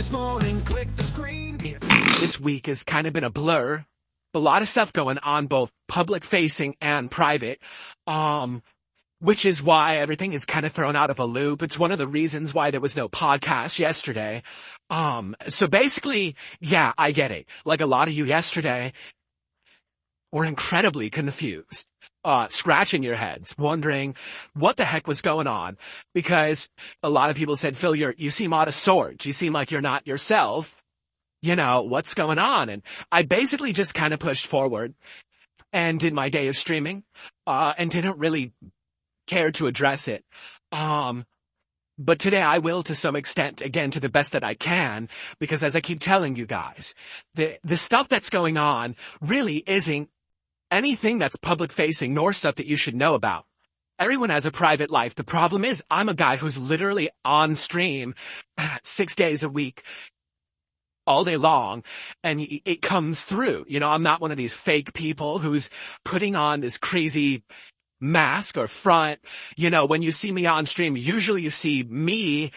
this morning, click the screen. This week has kind of been a blur. A lot of stuff going on, both public facing and private. Which is why everything is kind of thrown out of a loop. It's one of the reasons why there was no podcast yesterday. So basically, yeah, I get it. Like a lot of you yesterday were incredibly confused, scratching your heads, wondering what the heck was going on. Because a lot of people said, Phil, you seem out of sorts. You seem like you're not yourself. You know, what's going on? And I basically just kind of pushed forward and did my day of streaming, and didn't really care to address it. But today I will, to some extent, again, to the best that I can, because as I keep telling you guys, the stuff that's going on really isn't anything that's public facing nor stuff that you should know about. Everyone has a private life. The problem is I'm a guy who's literally on stream 6 days a week, all day long, and it comes through. You know, I'm not one of these fake people who's putting on this crazy mask or front. You know, when you see me on stream, usually you see me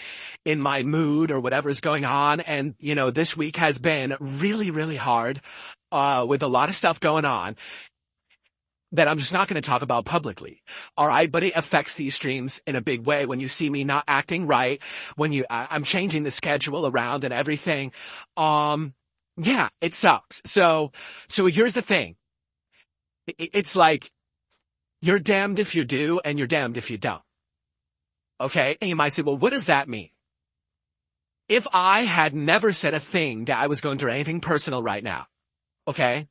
in my mood or whatever's going on. And, you know, this week has been really, really hard, with a lot of stuff going on that I'm just not going to talk about publicly. All right. But it affects these streams in a big way. When you see me not acting right, when I'm changing the schedule around and everything. Yeah, it sucks. So here's the thing. It's like, you're damned if you do, and you're damned if you don't. Okay? And you might say, well, what does that mean? If I had never said a thing that I was going through anything personal right now, okay?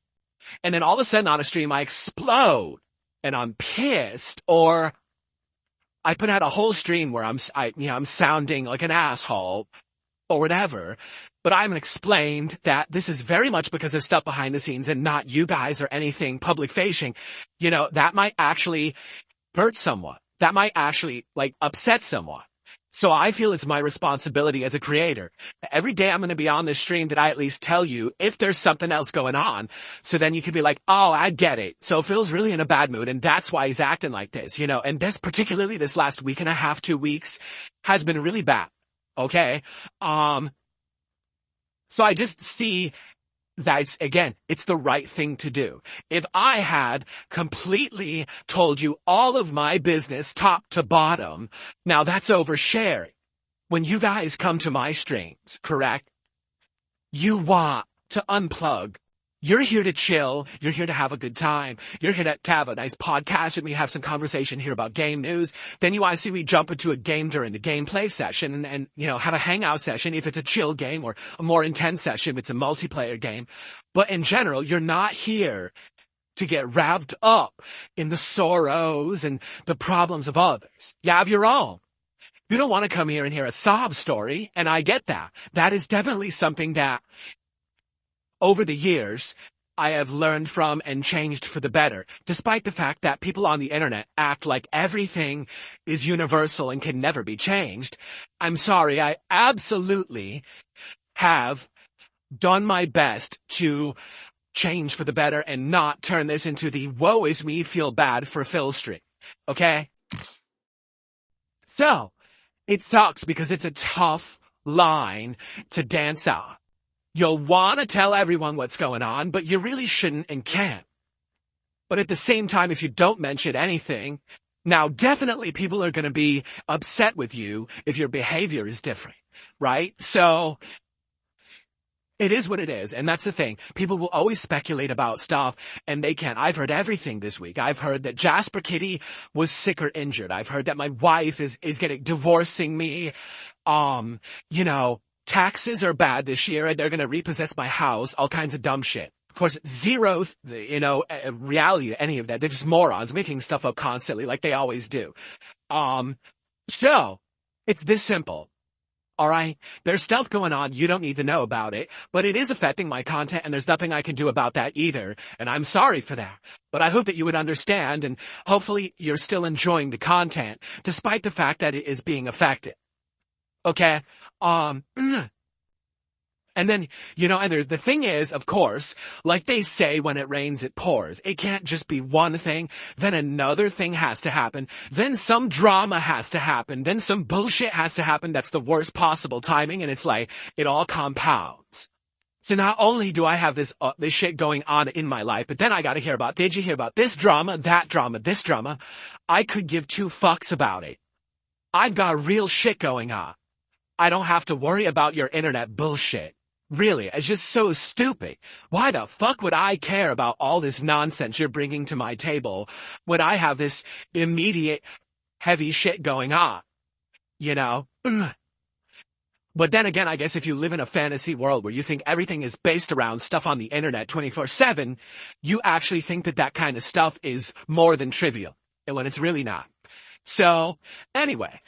And then all of a sudden on a stream I explode, and I'm pissed, or I put out a whole stream where I'm sounding like an asshole, or whatever, but I haven't explained that this is very much because of stuff behind the scenes and not you guys or anything public facing. You know, that might actually hurt someone. That might actually, like, upset someone. So I feel it's my responsibility as a creator. Every day I'm going to be on this stream that I at least tell you if there's something else going on. So then you can be like, oh, I get it. So Phil's really in a bad mood, and that's why he's acting like this, you know. And this, particularly this last week and a half, 2 weeks, has been really bad. Okay? So I just see that, again, it's the right thing to do. If I had completely told you all of my business top to bottom, now that's oversharing. When you guys come to my streams, correct? You want to unplug. You're here to chill. You're here to have a good time. You're here to have a nice podcast and we have some conversation here about game news. Then you want to see me jump into a game during the gameplay session and, you know, have a hangout session if it's a chill game, or a more intense session if it's a multiplayer game. But in general, you're not here to get wrapped up in the sorrows and the problems of others. You have your own. You don't want to come here and hear a sob story, and I get that. That is definitely something that over the years, I have learned from and changed for the better, despite the fact that people on the internet act like everything is universal and can never be changed. I'm sorry, I absolutely have done my best to change for the better and not turn this into the woe is me feel bad for Phil stream. Okay? So, it sucks because it's a tough line to dance on. You'll want to tell everyone what's going on, but you really shouldn't and can't. But at the same time, if you don't mention anything, now definitely people are going to be upset with you if your behavior is different, right? So it is what it is, and that's the thing. People will always speculate about stuff, and they can't. I've heard everything this week. I've heard that Jasper Kitty was sick or injured. I've heard that my wife is divorcing me. You know, taxes are bad this year and they're going to repossess my house, all kinds of dumb shit. Of course, zero, reality to any of that. They're just morons making stuff up constantly like they always do. So it's this simple. All right. There's stuff going on. You don't need to know about it, but it is affecting my content and there's nothing I can do about that either. And I'm sorry for that, but I hope that you would understand and hopefully you're still enjoying the content despite the fact that it is being affected. Okay. And then, and the thing is, of course, like they say, when it rains, it pours. It can't just be one thing. Then another thing has to happen. Then some drama has to happen. Then some bullshit has to happen. That's the worst possible timing. And it's like, it all compounds. So not only do I have this shit going on in my life, but then I gotta hear about, did you hear about this drama, that drama, this drama? I could give two fucks about it. I've got real shit going on. I don't have to worry about your internet bullshit. Really, it's just so stupid. Why the fuck would I care about all this nonsense you're bringing to my table when I have this immediate heavy shit going on? But then again, I guess if you live in a fantasy world where you think everything is based around stuff on the internet 24/7, you actually think that kind of stuff is more than trivial, and when it's really not. So, anyway,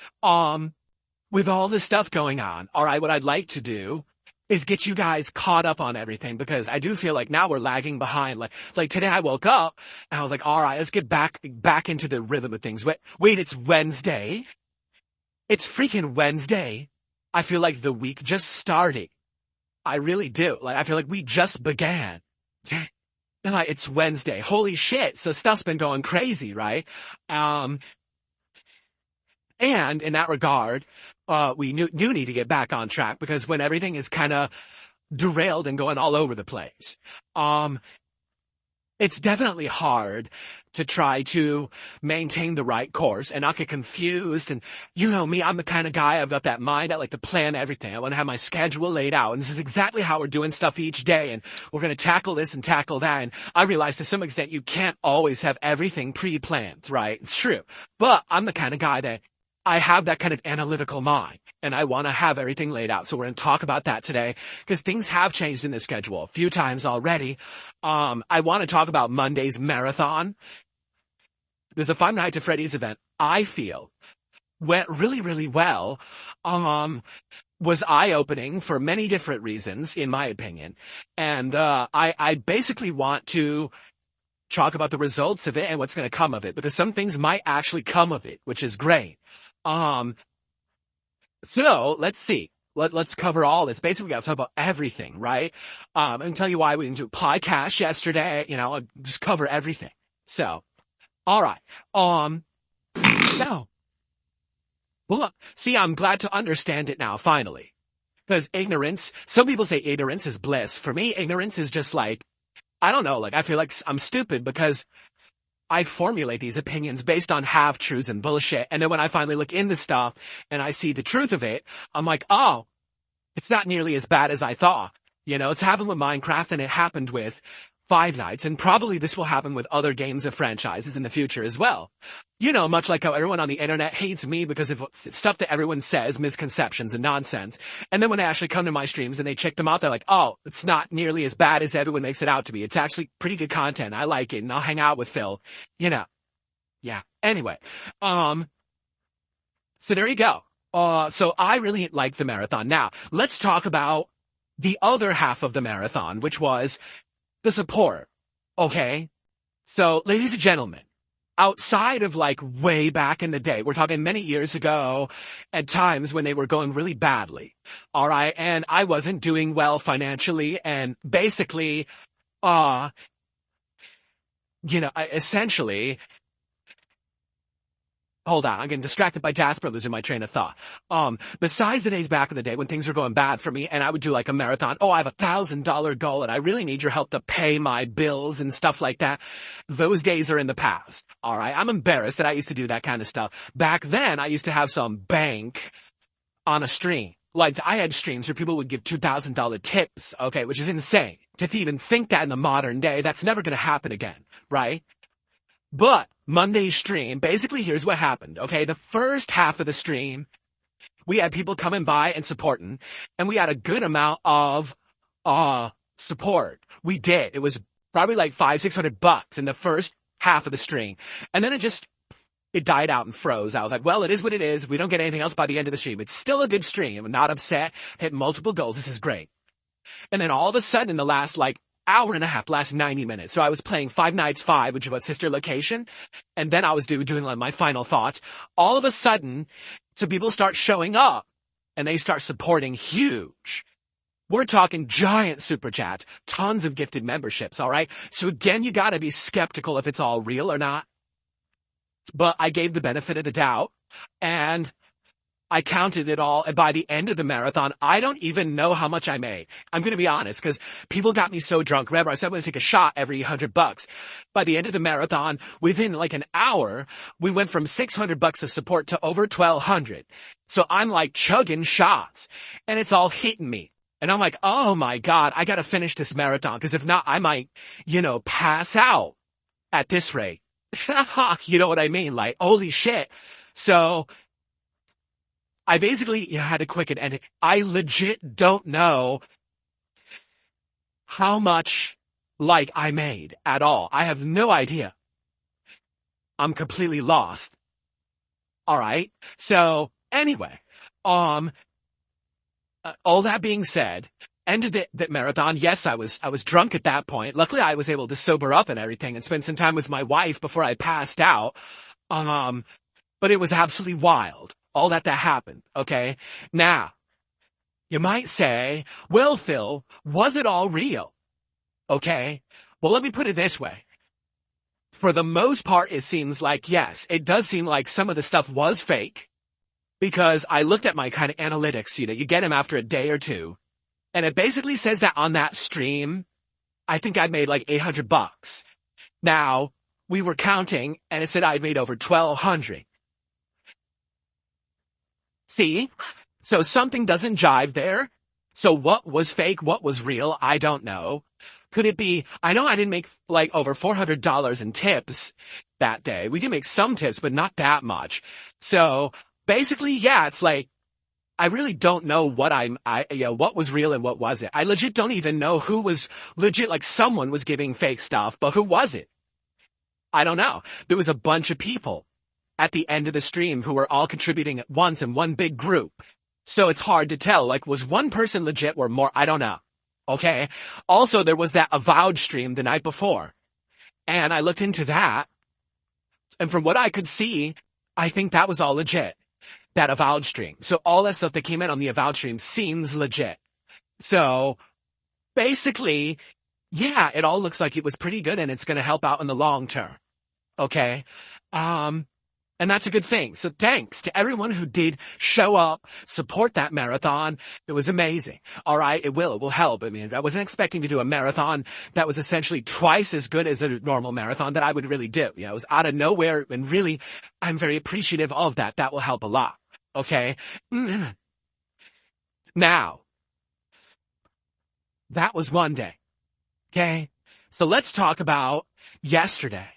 with all this stuff going on, alright, what I'd like to do is get you guys caught up on everything, because I do feel like now we're lagging behind. Like today I woke up and I was like, all right, let's get back into the rhythm of things. Wait, it's Wednesday? It's freaking Wednesday. I feel like the week just started. I really do. Like, I feel like we just began. And like, it's Wednesday. Holy shit. So stuff's been going crazy, right? And in that regard, we do need to get back on track, because when everything is kind of derailed and going all over the place, it's definitely hard to try to maintain the right course and not get confused. And you know me, I'm the kind of guy, I've got that mind. I like to plan everything. I want to have my schedule laid out. And this is exactly how we're doing stuff each day. And we're going to tackle this and tackle that. And I realize to some extent you can't always have everything pre-planned, right? It's true. But I'm the kind of guy that I have that kind of analytical mind, and I want to have everything laid out. So we're going to talk about that today, because things have changed in the schedule a few times already. I want to talk about Monday's marathon. There's a Five Nights at Freddy's event I feel went really, really well. Was eye-opening for many different reasons, in my opinion. And I basically want to talk about the results of it and what's going to come of it, because some things might actually come of it, which is great. So let's see. Let's cover all this. Basically, we got to talk about everything, right? And tell you why we didn't do a podcast yesterday. I'll just cover everything. So, all right. Now, well, see, I'm glad to understand it now, finally. Because ignorance, some people say ignorance is bliss. For me, ignorance is just like, I don't know, like, I feel like I'm stupid because I formulate these opinions based on half-truths and bullshit. And then when I finally look into stuff and I see the truth of it, I'm like, oh, it's not nearly as bad as I thought. It's happened with Minecraft, and it happened with Five Nights, and probably this will happen with other games of franchises in the future as well. Much like how everyone on the internet hates me because of stuff that everyone says, misconceptions and nonsense. And then when they actually come to my streams and they check them out, they're like, oh, it's not nearly as bad as everyone makes it out to be. It's actually pretty good content. I like it, and I'll hang out with Phil. Yeah. Anyway, so there you go. So I really like the marathon. Now, let's talk about the other half of the marathon, which was the support. Okay? So, ladies and gentlemen, outside of like way back in the day, we're talking many years ago, at times when they were going really badly. All right. And I wasn't doing well financially, and basically, essentially, hold on, I'm getting distracted by Jasper losing my train of thought. Besides the days back in the day when things were going bad for me and I would do like a marathon, I have $1,000 goal and I really need your help to pay my bills and stuff like that. Those days are in the past. All right. I'm embarrassed that I used to do that kind of stuff. Back then, I used to have some bank on a stream. Like, I had streams where people would give $2,000 tips, okay, which is insane. To even think that in the modern day, that's never going to happen again, right? But Monday's stream, basically here's what happened, okay? The first half of the stream, we had people coming by and supporting, and we had a good amount of support. We did. It was probably like $500-600 in the first half of the stream. And then it died out and froze. I was like, well, it is what it is. We don't get anything else by the end of the stream. It's still a good stream. I'm not upset. Hit multiple goals. This is great. And then all of a sudden, in the last hour and a half, last 90 minutes. So I was playing Five Nights 5, which was Sister Location. And then I was doing like my final thoughts. All of a sudden, so people start showing up and they start supporting huge. We're talking giant super chats, tons of gifted memberships, all right? So again, you gotta be skeptical if it's all real or not. But I gave the benefit of the doubt, and I counted it all, and by the end of the marathon, I don't even know how much I made. I'm gonna be honest, because people got me so drunk. Remember, I said I'm gonna take a shot every $100. By the end of the marathon, within like an hour, we went from $600 of support to over 1,200. So I'm like chugging shots, and it's all hitting me. And I'm like, oh my God, I gotta finish this marathon, because if not, I might, pass out at this rate. You know what I mean? Like, holy shit. So I basically had to quicken, and I legit don't know how much I made at all. I have no idea. I'm completely lost. All right. So anyway, all that being said, ended the marathon. Yes, I was drunk at that point. Luckily, I was able to sober up and everything and spend some time with my wife before I passed out. But it was absolutely wild. All that happened. Okay. Now, you might say, well, Phil, was it all real? Okay. Well, let me put it this way. For the most part, it seems like, yes, it does seem like some of the stuff was fake, because I looked at my kind of analytics, you get them after a day or two. And it basically says that on that stream, I think I made like $800. Now, we were counting, and it said I'd made over 1,200. See? So something doesn't jive there. So what was fake? What was real? I don't know. Could it be, I know I didn't make like over $400 in tips that day. We did make some tips, but not that much. So basically, yeah, it's like, I really don't know what what was real and what wasn't. I legit don't even know who was legit, like someone was giving fake stuff, but who was it? I don't know. There was a bunch of people at the end of the stream who were all contributing at once in one big group. So it's hard to tell, like, was one person legit or more? I don't know. Okay. Also, there was that Avowed stream the night before, and I looked into that, and from what I could see, I think that was all legit. That Avowed stream. So all that stuff that came in on the Avowed stream seems legit. So basically, yeah, it all looks like it was pretty good, and it's going to help out in the long term. Okay. And that's a good thing. So thanks to everyone who did show up, support that marathon. It was amazing. All right. It will help. I mean, I wasn't expecting to do a marathon that was essentially twice as good as a normal marathon that I would really do. It was out of nowhere, and really, I'm very appreciative of that. That will help a lot. Okay. Now, that was one day. Okay. So let's talk about yesterday.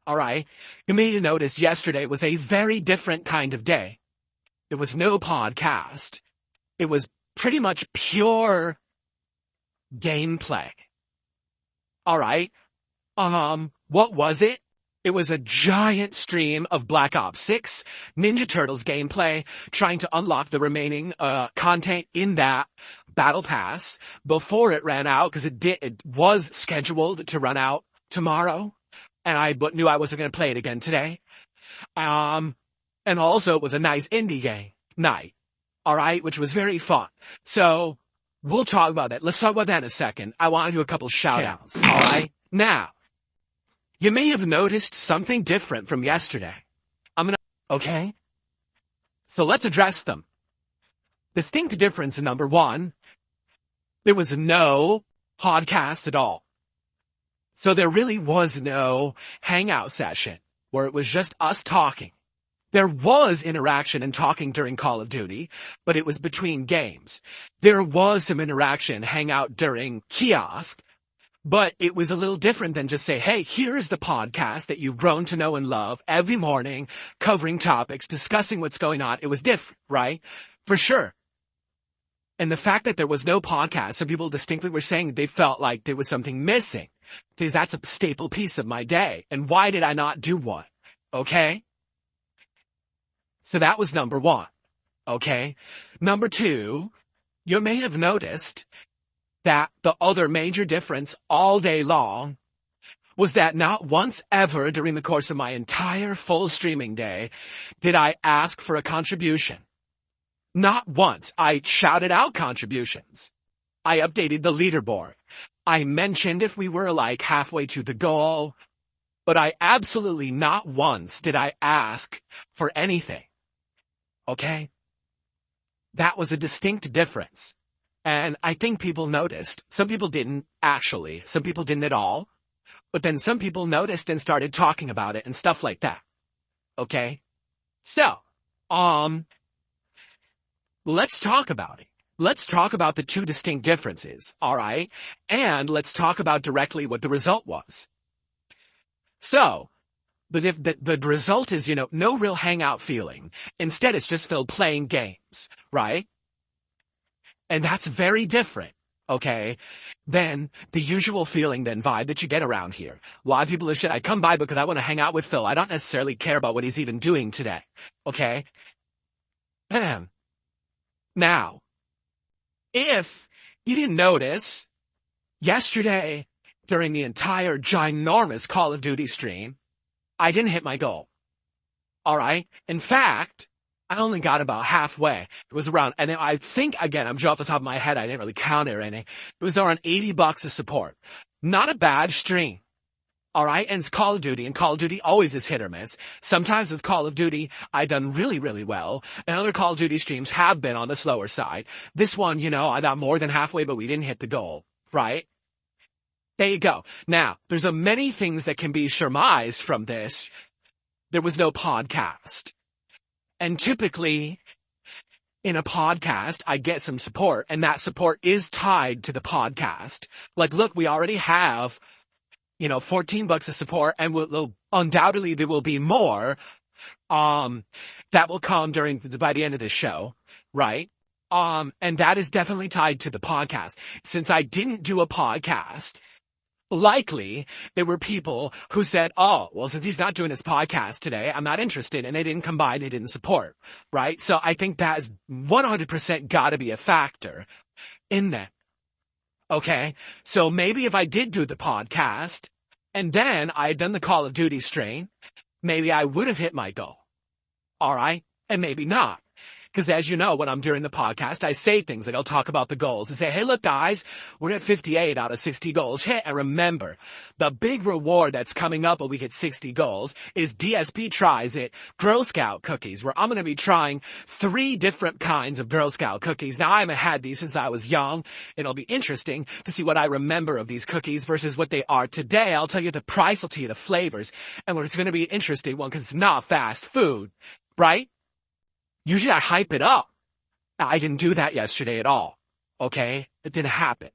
All right. You may have noticed yesterday was a very different kind of day. There was no podcast. It was pretty much pure gameplay. All right. What was it? It was a giant stream of Black Ops 6 Ninja Turtles gameplay, trying to unlock the remaining content in that battle pass before it ran out, because it was scheduled to run out tomorrow, and I knew I wasn't going to play it again today. And also it was a nice indie game night, all right, which was very fun. So we'll talk about that. Let's talk about that in a second. I want to do a couple shout outs, all right? Now, you may have noticed something different from yesterday. Okay? So let's address them. Distinct difference in number one, there was no podcast at all. So there really was no hangout session where it was just us talking. There was interaction and talking during Call of Duty, but it was between games. There was some interaction, hangout during Kiosk, but it was a little different than just say, hey, here's the podcast that you've grown to know and love every morning, covering topics, discussing what's going on. It was different, right? For sure. And the fact that there was no podcast, some people distinctly were saying they felt like there was something missing, because that's a staple piece of my day. And why did I not do one? Okay? So that was number one. Okay? Number two, you may have noticed that the other major difference all day long was that not once ever during the course of my entire full streaming day did I ask for a contribution. Not once. I shouted out contributions. I updated the leaderboard. I mentioned if we were like halfway to the goal, but I absolutely not once did I ask for anything. Okay? That was a distinct difference. And I think people noticed. Some people didn't, actually. Some people didn't at all. But then some people noticed and started talking about it and stuff like that. Okay? So, let's talk about it. Let's talk about the two distinct differences, alright? And let's talk about directly what the result was. So, the result is, no real hangout feeling. Instead, it's just filled playing games, right? And that's very different, okay, than the usual feeling, then vibe that you get around here. A lot of people are shit. I come by because I want to hang out with Phil. I don't necessarily care about what he's even doing today, okay? Now, if you didn't notice, yesterday, during the entire ginormous Call of Duty stream, I didn't hit my goal. Alright? In fact, I only got about halfway. It was around, and then I think, again, I'm just off the top of my head, I didn't really count it or anything. It was around $80 of support. Not a bad stream. Alright? And it's Call of Duty, and Call of Duty always is hit or miss. Sometimes with Call of Duty, I've done really, really well, and other Call of Duty streams have been on the slower side. This one, I got more than halfway, but we didn't hit the goal. Right? There you go. Now, there's a many things that can be surmised from this. There was no podcast. And typically, in a podcast, I get some support, and that support is tied to the podcast. Like, look, we already have, $14 of support, and undoubtedly there will be more, that will come by the end of the show, right? And that is definitely tied to the podcast. Since I didn't do a podcast, likely, there were people who said, since he's not doing his podcast today, I'm not interested, and they didn't come by, they didn't support, right? So I think that is 100% gotta be a factor in that. Okay? So maybe if I did do the podcast, and then I had done the Call of Duty stream, maybe I would have hit my goal. Alright? And maybe not. Because as you know, when I'm doing the podcast, I say things like I'll talk about the goals and say, hey, look, guys, we're at 58 out of 60 goals hit. And remember, the big reward that's coming up when we hit 60 goals is DSP tries it, Girl Scout cookies, where I'm going to be trying 3 different kinds of Girl Scout cookies. Now, I haven't had these since I was young. It'll be interesting to see what I remember of these cookies versus what they are today. I'll tell you the price, I'll tell you the flavors. And it's going to be an interesting one because it's not fast food, right? Usually I hype it up. I didn't do that yesterday at all. Okay? It didn't happen.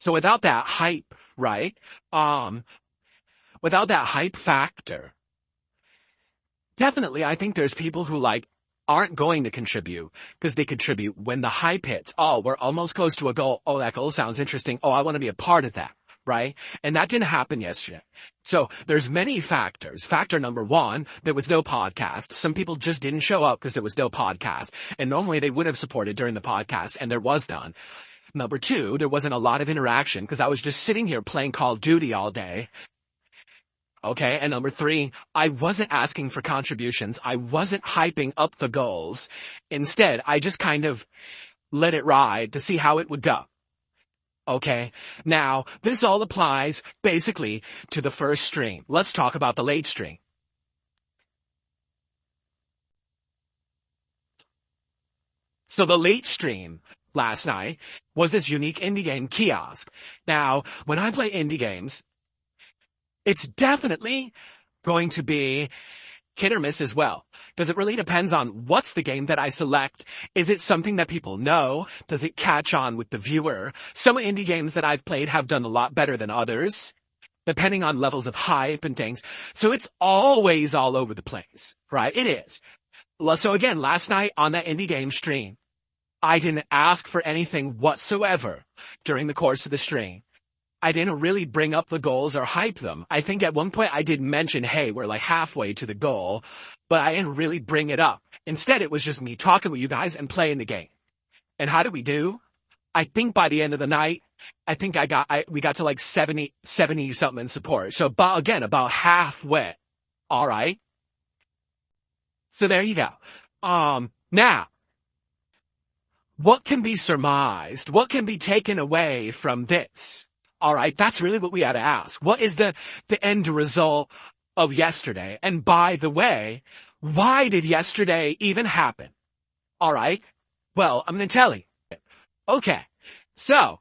So without that hype, right? Without that hype factor, definitely I think there's people who aren't going to contribute because they contribute when the hype hits. We're almost close to a goal. That goal sounds interesting. I want to be a part of that. Right? And that didn't happen yesterday. So there's many factors. Factor number 1, there was no podcast. Some people just didn't show up because there was no podcast. And normally they would have supported during the podcast, and there was none. Number 2, there wasn't a lot of interaction because I was just sitting here playing Call of Duty all day. Okay, and number 3, I wasn't asking for contributions. I wasn't hyping up the goals. Instead, I just kind of let it ride to see how it would go. Okay, now, this all applies, basically, to the first stream. Let's talk about the late stream. So the late stream last night was this unique indie game kiosk. Now, when I play indie games, it's definitely going to be hit or miss as well. Because it really depends on what's the game that I select. Is it something that people know? Does it catch on with the viewer? Some indie games that I've played have done a lot better than others, depending on levels of hype and things. So it's always all over the place, right? It is. So again, last night on that indie game stream, I didn't ask for anything whatsoever during the course of the stream. I didn't really bring up the goals or hype them. I think at one point I did mention, hey, we're halfway to the goal, but I didn't really bring it up. Instead, it was just me talking with you guys and playing the game. And how did we do? I think by the end of the night, I think we got to 70 something in support. So about halfway. All right. So there you go. Now, what can be surmised? What can be taken away from this? All right, that's really what we had to ask. What is the end result of yesterday? And by the way, why did yesterday even happen? All right, well, I'm going to tell you. Okay, so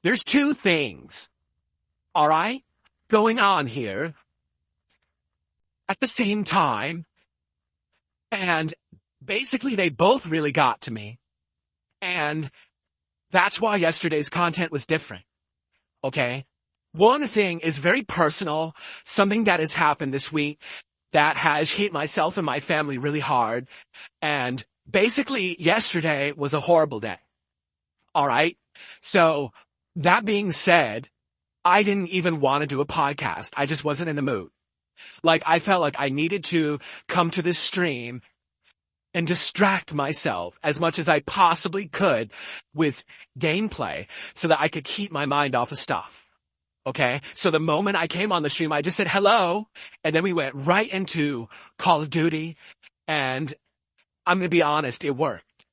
there's two things, all right, going on here at the same time, and basically they both really got to me, and that's why yesterday's content was different, okay? One thing is very personal, something that has happened this week that has hit myself and my family really hard, and basically yesterday was a horrible day, all right? So, that being said, I didn't even want to do a podcast. I just wasn't in the mood. Like, I felt like I needed to come to this stream and distract myself as much as I possibly could with gameplay so that I could keep my mind off of stuff. Okay? So the moment I came on the stream, I just said hello, and then we went right into Call of Duty, and I'm gonna be honest, it worked.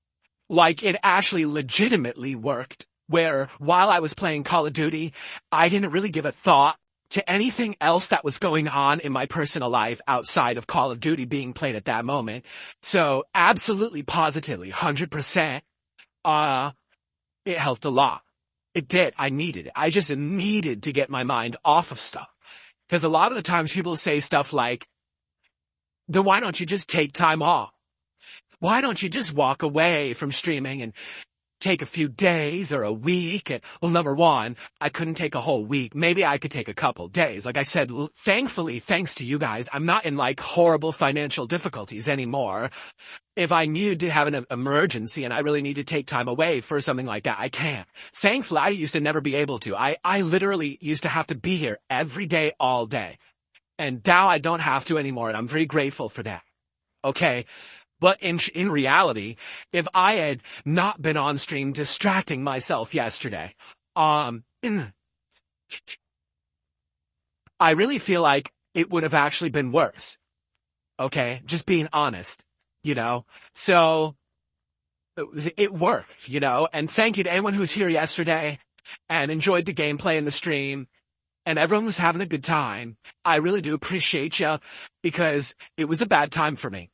Like, it actually legitimately worked, where while I was playing Call of Duty, I didn't really give a thought to anything else that was going on in my personal life outside of Call of Duty being played at that moment. So absolutely, positively, 100%, it helped a lot. It did. I needed it. I just needed to get my mind off of stuff. Because a lot of the times people say stuff like, then why don't you just take time off? Why don't you just walk away from streaming and take a few days or a week? And, well, number one, I couldn't take a whole week. Maybe I could take a couple days. Like I said, thankfully, thanks to you guys, I'm not in like horrible financial difficulties anymore. If I needed to have an emergency and I really need to take time away for something like that, I can. Thankfully, I used to never be able to. I literally used to have to be here every day, all day. And now I don't have to anymore, and I'm very grateful for that. Okay? But in reality, if I had not been on stream distracting myself yesterday, I really feel like it would have actually been worse. Okay? Just being honest, you know? So, it worked, you know? And thank you to anyone who was here yesterday and enjoyed the gameplay in the stream, and everyone was having a good time. I really do appreciate you, because it was a bad time for me.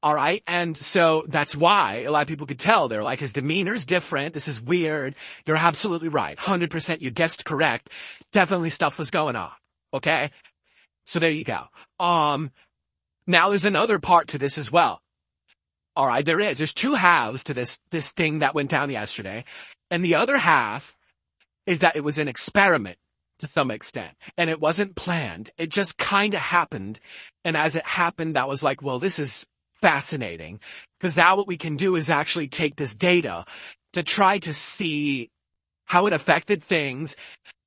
All right. And so that's why a lot of people could tell. They're like, his demeanor's different. This is weird. You're absolutely right. 100%. You guessed correct. Definitely stuff was going on. Okay. So there you go. Now there's another part to this as well. All right. There's two halves to this thing that went down yesterday. And the other half is that it was an experiment to some extent, and it wasn't planned. It just kind of happened. And as it happened, that was like, well, this is fascinating, because now what we can do is actually take this data to try to see how it affected things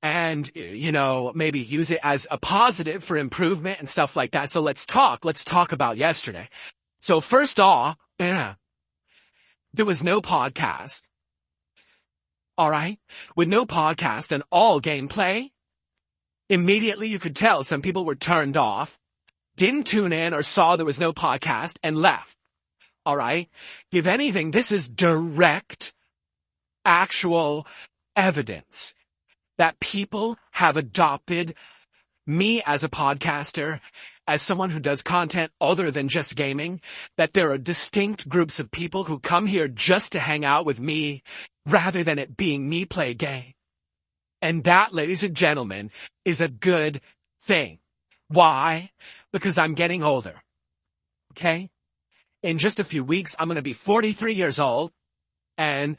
and, you know, maybe use it as a positive for improvement and stuff like that. So let's talk about yesterday. So first off, there was no podcast. All right. With no podcast and all gameplay, immediately you could tell some people were turned off, didn't tune in or saw there was no podcast, and left. All right? If anything, this is direct, actual evidence that people have adopted me as a podcaster, as someone who does content other than just gaming, that there are distinct groups of people who come here just to hang out with me rather than it being me play a game. And that, ladies and gentlemen, is a good thing. Why? Because I'm getting older. Okay? In just a few weeks, I'm going to be 43 years old, and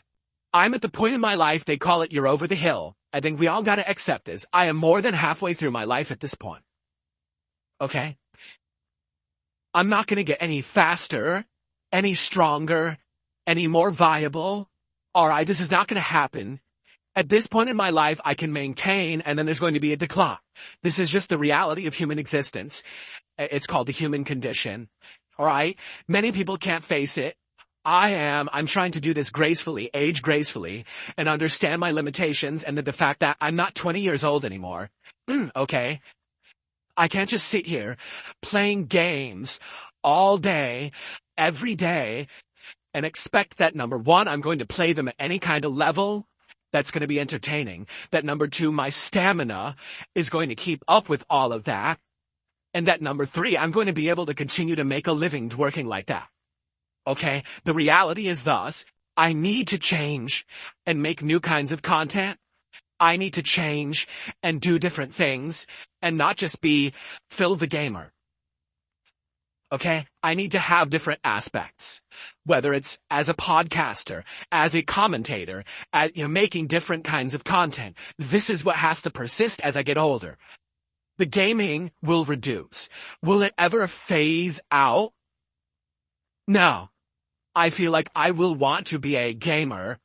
I'm at the point in my life, they call it you're over the hill. I think we all got to accept this. I am more than halfway through my life at this point. Okay? I'm not going to get any faster, any stronger, any more viable. All right? This is not going to happen. At this point in my life, I can maintain, and then there's going to be a decline. This is just the reality of human existence. It's called the human condition. All right? Many people can't face it. I'm trying to do this gracefully, age gracefully, and understand my limitations and the fact that I'm not 20 years old anymore. Okay? I can't just sit here playing games all day, every day, and expect that number one, I'm going to play them at any kind of level that's going to be entertaining. That number two, my stamina is going to keep up with all of that. And that number three, I'm going to be able to continue to make a living working like that. Okay? The reality is thus, I need to change and make new kinds of content. I need to change and do different things and not just be Phil the Gamer. Okay? I need to have different aspects, whether it's as a podcaster, as a commentator, making different kinds of content. This is what has to persist as I get older. The gaming will reduce. Will it ever phase out? No. I feel like I will want to be a gamer,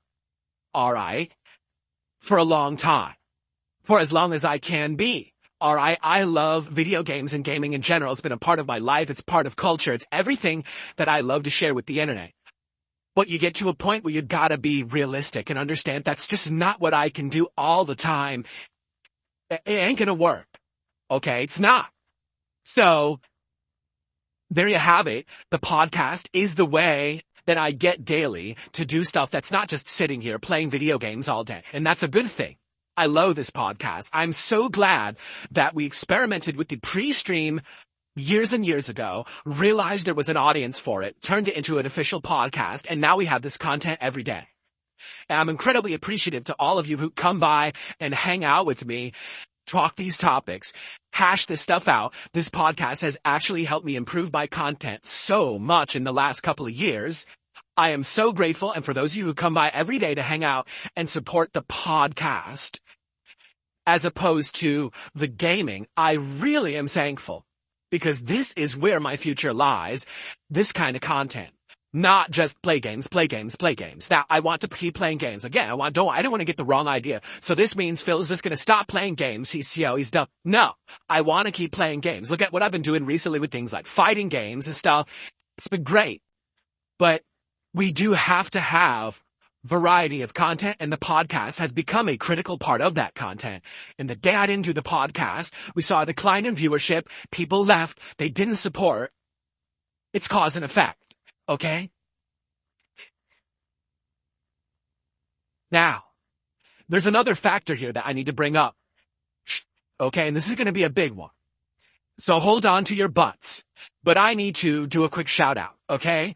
alright, for a long time. For as long as I can be. Alright, I love video games and gaming in general. It's been a part of my life. It's part of culture. It's everything that I love to share with the internet. But you get to a point where you gotta be realistic and understand that's just not what I can do all the time. It ain't gonna work. Okay, it's not. So, there you have it. The podcast is the way that I get daily to do stuff that's not just sitting here playing video games all day. And that's a good thing. I love this podcast. I'm so glad that we experimented with the pre-stream years and years ago, realized there was an audience for it, turned it into an official podcast, and now we have this content every day. And I'm incredibly appreciative to all of you who come by and hang out with me, talk these topics, hash this stuff out. This podcast has actually helped me improve my content so much in the last couple of years. I am so grateful, and for those of you who come by every day to hang out and support the podcast, as opposed to the gaming, I really am thankful, because this is where my future lies, this kind of content. Not just play games, play games, play games. Now, I want to keep playing games. Again, I don't want to get the wrong idea. So this means Phil's just going to stop playing games. He's done. No, I want to keep playing games. Look at what I've been doing recently with things like fighting games and stuff. It's been great. But we do have to have variety of content, and the podcast has become a critical part of that content. And the day I didn't do the podcast, we saw a decline in viewership. People left. They didn't support. It's cause and effect. Okay? Now, there's another factor here that I need to bring up. Okay, and this is going to be a big one. So hold on to your butts. But I need to do a quick shout out, okay?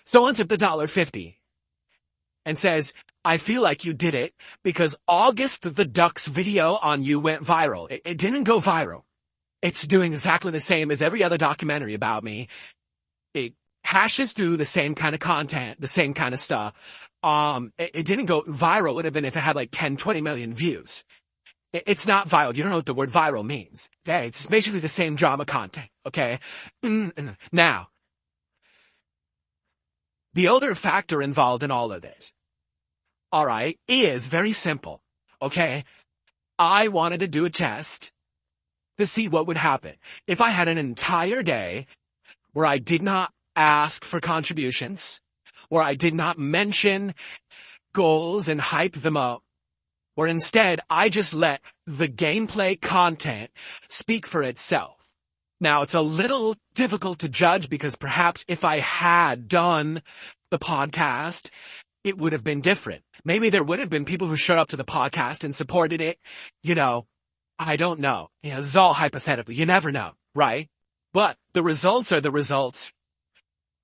Someone took the $1.50 and says, I feel like you did it because August the Duck's video on you went viral. It didn't go viral. It's doing exactly the same as every other documentary about me. It hashes through the same kind of content, the same kind of stuff. It didn't go viral. It would have been if it had like 10, 20 million views. It's not viral. You don't know what the word viral means. Okay? It's basically the same drama content. Okay? Now, the other factor involved in all of this, alright, is very simple. Okay? I wanted to do a test to see what would happen if I had an entire day where I did not ask for contributions, where I did not mention goals and hype them up, where instead I just let the gameplay content speak for itself. Now, it's a little difficult to judge because perhaps if I had done the podcast, it would have been different. Maybe there would have been people who showed up to the podcast and supported it. You know, I don't know. You know, this is all hypothetical. You never know, right? But the results are the results.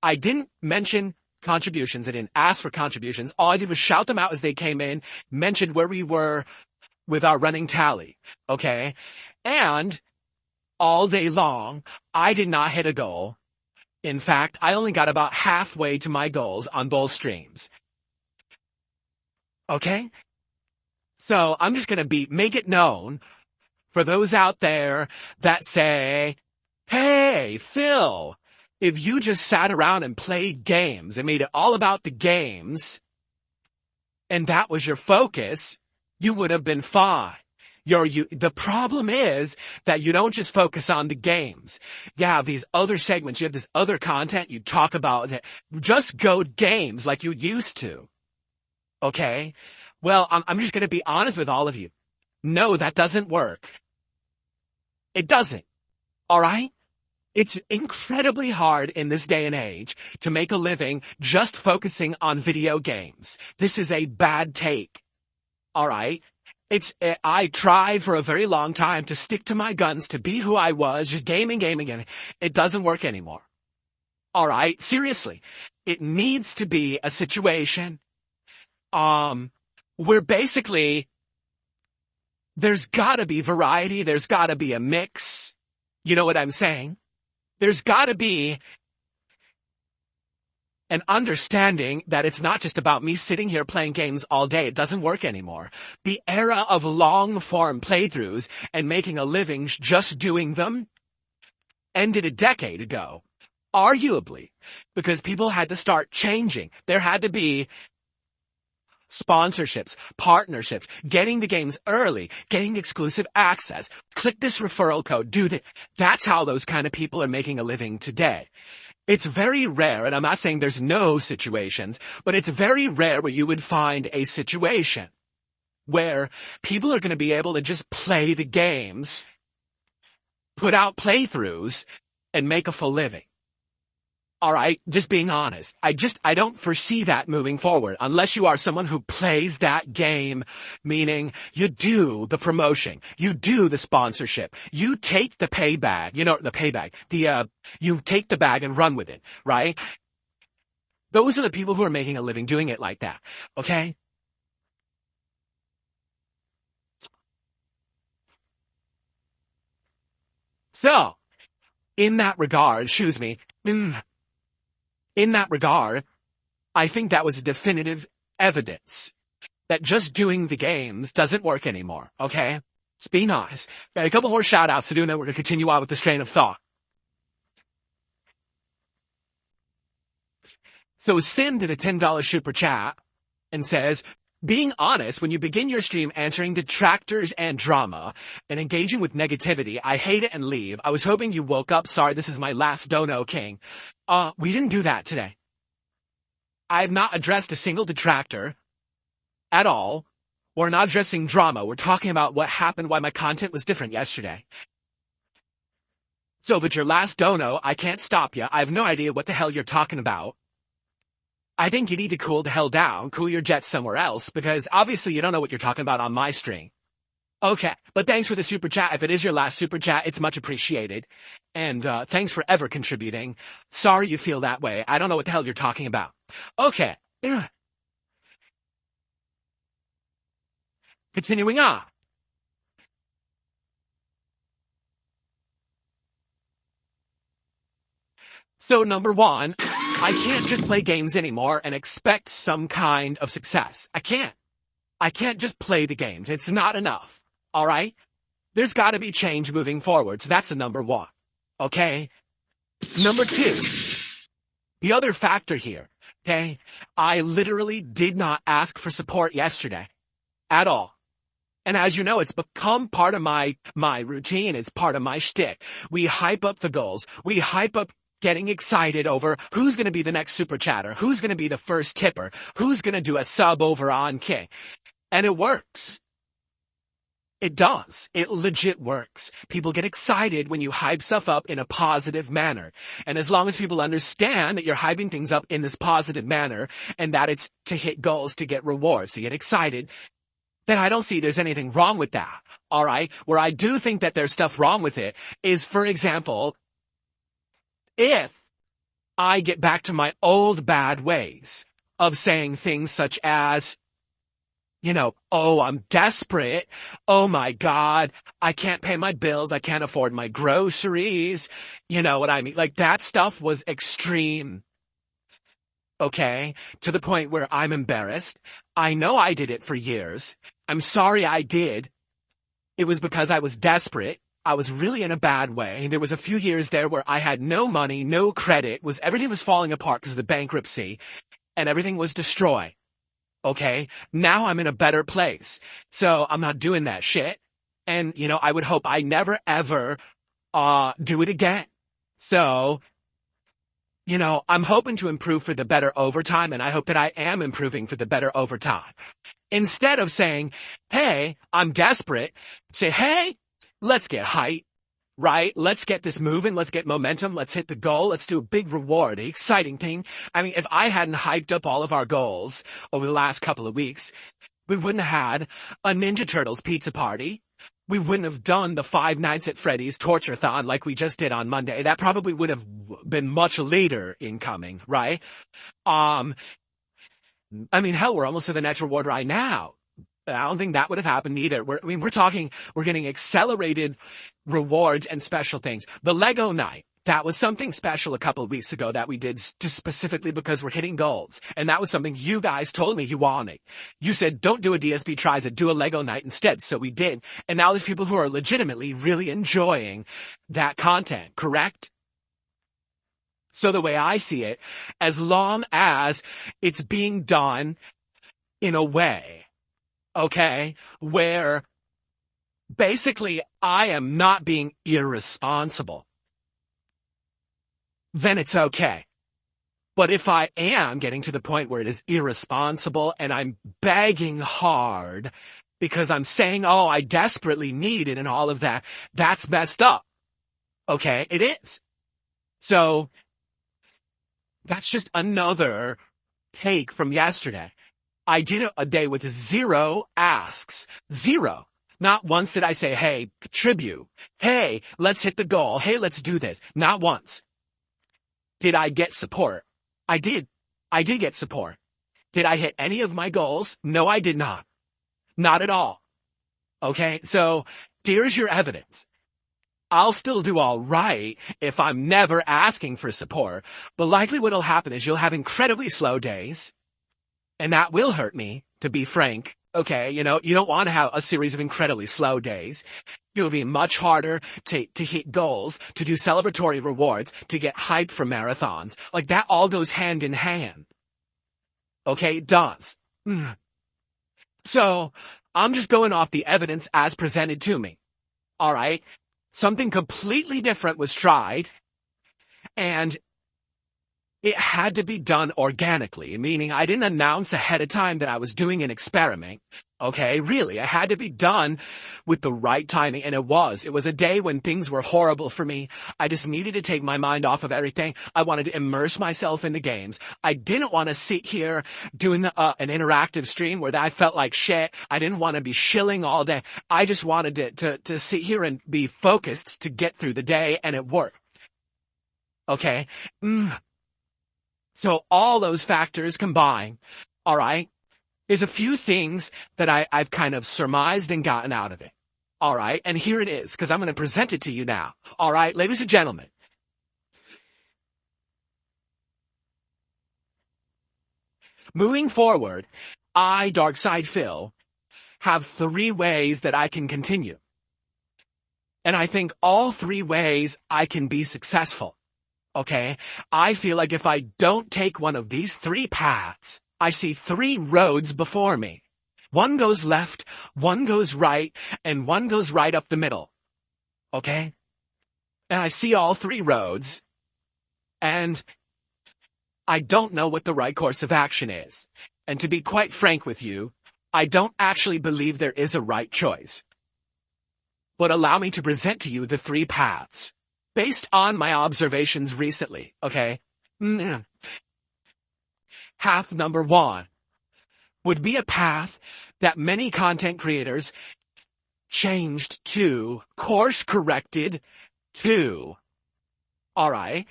I didn't mention contributions. I didn't ask for contributions. All I did was shout them out as they came in, mentioned where we were with our running tally, okay? And all day long, I did not hit a goal. In fact, I only got about halfway to my goals on both streams. Okay? So I'm just going to make it known for those out there that say, hey, Phil, if you just sat around and played games and made it all about the games, and that was your focus, you would have been fine. The problem is that you don't just focus on the games. You have these other segments. You have this other content you talk about. Just go games like you used to. Okay? Well, I'm just going to be honest with all of you. No, that doesn't work. It doesn't. All right? It's incredibly hard in this day and age to make a living just focusing on video games. This is a bad take. All right? I tried for a very long time to stick to my guns, to be who I was, just gaming. It doesn't work anymore. All right? Seriously. It needs to be a situation, where basically there's gotta be variety. There's gotta be a mix. You know what I'm saying? There's gotta be an understanding that it's not just about me sitting here playing games all day. It doesn't work anymore. The era of long-form playthroughs and making a living just doing them ended a decade ago. Arguably, because people had to start changing. There had to be sponsorships, partnerships, getting the games early, getting exclusive access, click this referral code, do that. That's how those kind of people are making a living today. It's very rare, and I'm not saying there's no situations, but it's very rare where you would find a situation where people are going to be able to just play the games, put out playthroughs, and make a full living. All right, just being honest. I don't foresee that moving forward unless you are someone who plays that game, meaning you do the promotion, you do the sponsorship, you take the pay bag, you take the bag and run with it, right? Those are the people who are making a living doing it like that, okay? So, in that regard, in that regard, I think that was definitive evidence that just doing the games doesn't work anymore, okay? Let's be honest. Got a couple more shout-outs to do, and then we're going to continue on with this train of thought. So Sin did a $10 super chat and says, being honest, when you begin your stream answering detractors and drama and engaging with negativity, I hate it and leave. I was hoping you woke up. Sorry, this is my last dono, King. We didn't do that today. I have not addressed a single detractor at all. We're not addressing drama. We're talking about what happened, why my content was different yesterday. So, but your last dono, I can't stop you. I have no idea what the hell you're talking about. I think you need to cool the hell down, cool your jets somewhere else, because obviously you don't know what you're talking about on my stream. Okay, but thanks for the super chat. If it is your last super chat, it's much appreciated. And thanks for ever contributing. Sorry you feel that way. I don't know what the hell you're talking about. Okay. Continuing on. So number one, I can't just play games anymore and expect some kind of success. I can't. I can't just play the games. It's not enough. All right? There's got to be change moving forward. So that's the number one. Okay? Number two, the other factor here. Okay? I literally did not ask for support yesterday. At all. And as you know, it's become part of my routine. It's part of my shtick. We hype up the goals. We hype up getting excited over who's going to be the next super chatter, who's going to be the first tipper, who's going to do a sub over on King. And it works. It does. It legit works. People get excited when you hype stuff up in a positive manner. And as long as people understand that you're hyping things up in this positive manner and that it's to hit goals, to get rewards, to get excited, then I don't see there's anything wrong with that. All right? Where I do think that there's stuff wrong with it is, for example, if I get back to my old bad ways of saying things such as, oh, I'm desperate. Oh my God. I can't pay my bills. I can't afford my groceries. You know what I mean? Like, that stuff was extreme. Okay? To the point where I'm embarrassed. I know I did it for years. I'm sorry I did. It was because I was desperate. I was really in a bad way. There was a few years there where I had no money, no credit, everything was falling apart because of the bankruptcy, and everything was destroyed. Okay? Now I'm in a better place. So I'm not doing that shit. And, I would hope I never ever, do it again. So, I'm hoping to improve for the better over time, and I hope that I am improving for the better over time. Instead of saying, hey, I'm desperate, say, hey, let's get hype, right? Let's get this moving. Let's get momentum. Let's hit the goal. Let's do a big reward, the exciting thing. I mean, if I hadn't hyped up all of our goals over the last couple of weeks, we wouldn't have had a Ninja Turtles pizza party. We wouldn't have done the 5 Nights at Freddy's Torture-thon like we just did on Monday. That probably would have been much later in coming, right? I mean, hell, we're almost to the next reward right now. I don't think that would have happened either. We're getting accelerated rewards and special things. The Lego night, that was something special a couple of weeks ago that we did just specifically because we're hitting goals. And that was something you guys told me you wanted. You said, don't do a DSP tries it, do a Lego night instead. So we did. And now there's people who are legitimately really enjoying that content, correct? So the way I see it, as long as it's being done in a way, okay, where basically I am not being irresponsible, then it's okay. But if I am getting to the point where it is irresponsible and I'm begging hard because I'm saying, oh, I desperately need it and all of that, that's messed up. Okay, it is. So that's just another take from yesterday. I did a day with 0 asks. 0. Not once did I say, hey, contribute. Hey, let's hit the goal. Hey, let's do this. Not once. Did I get support? I did. I did get support. Did I hit any of my goals? No, I did not. Not at all. Okay, so here's your evidence. I'll still do all right if I'm never asking for support, but likely what'll happen is you'll have incredibly slow days, and that will hurt me, to be frank. Okay, you don't want to have a series of incredibly slow days. It'll be much harder to hit goals, to do celebratory rewards, to get hyped for marathons. Like, that all goes hand in hand. Okay, it does. So, I'm just going off the evidence as presented to me. Alright? Something completely different was tried, and it had to be done organically, meaning I didn't announce ahead of time that I was doing an experiment. Okay, really, it had to be done with the right timing, and it was. It was a day when things were horrible for me. I just needed to take my mind off of everything. I wanted to immerse myself in the games. I didn't want to sit here doing an interactive stream where I felt like shit. I didn't want to be shilling all day. I just wanted to sit here and be focused to get through the day, and it worked. Okay? So all those factors combined, all right, there's a few things that I've kind of surmised and gotten out of it. All right, and here it is, because I'm going to present it to you now. All right, ladies and gentlemen. Moving forward, I, Darkside Phil, have 3 ways that I can continue. And I think all 3 ways I can be successful. Okay, I feel like if I don't take one of these 3 paths, I see 3 roads before me. One goes left, one goes right, and one goes right up the middle. Okay? And I see all 3 roads, and I don't know what the right course of action is. And to be quite frank with you, I don't actually believe there is a right choice. But allow me to present to you the 3 paths. Based on my observations recently, okay? Path number 1 would be a path that many content creators changed to, course-corrected to, alright,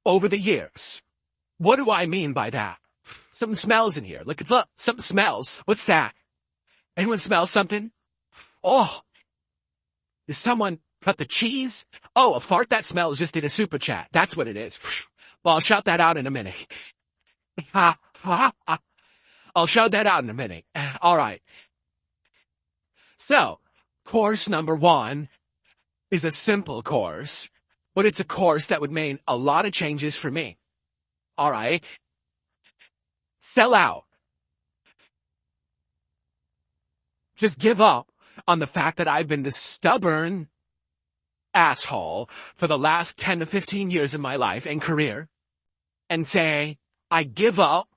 over the years. What do I mean by that? Something smells in here. Look, something smells. What's that? Anyone smell something? Oh, is someone cut the cheese? Oh, a fart that smells just did a super chat. That's what it is. Well, I'll shout that out in a minute. I'll shout that out in a minute. All right. So, course number 1 is a simple course, but it's a course that would mean a lot of changes for me. All right. Sell out. Just give up on the fact that I've been this stubborn asshole for the last 10 to 15 years of my life and career and say, I give up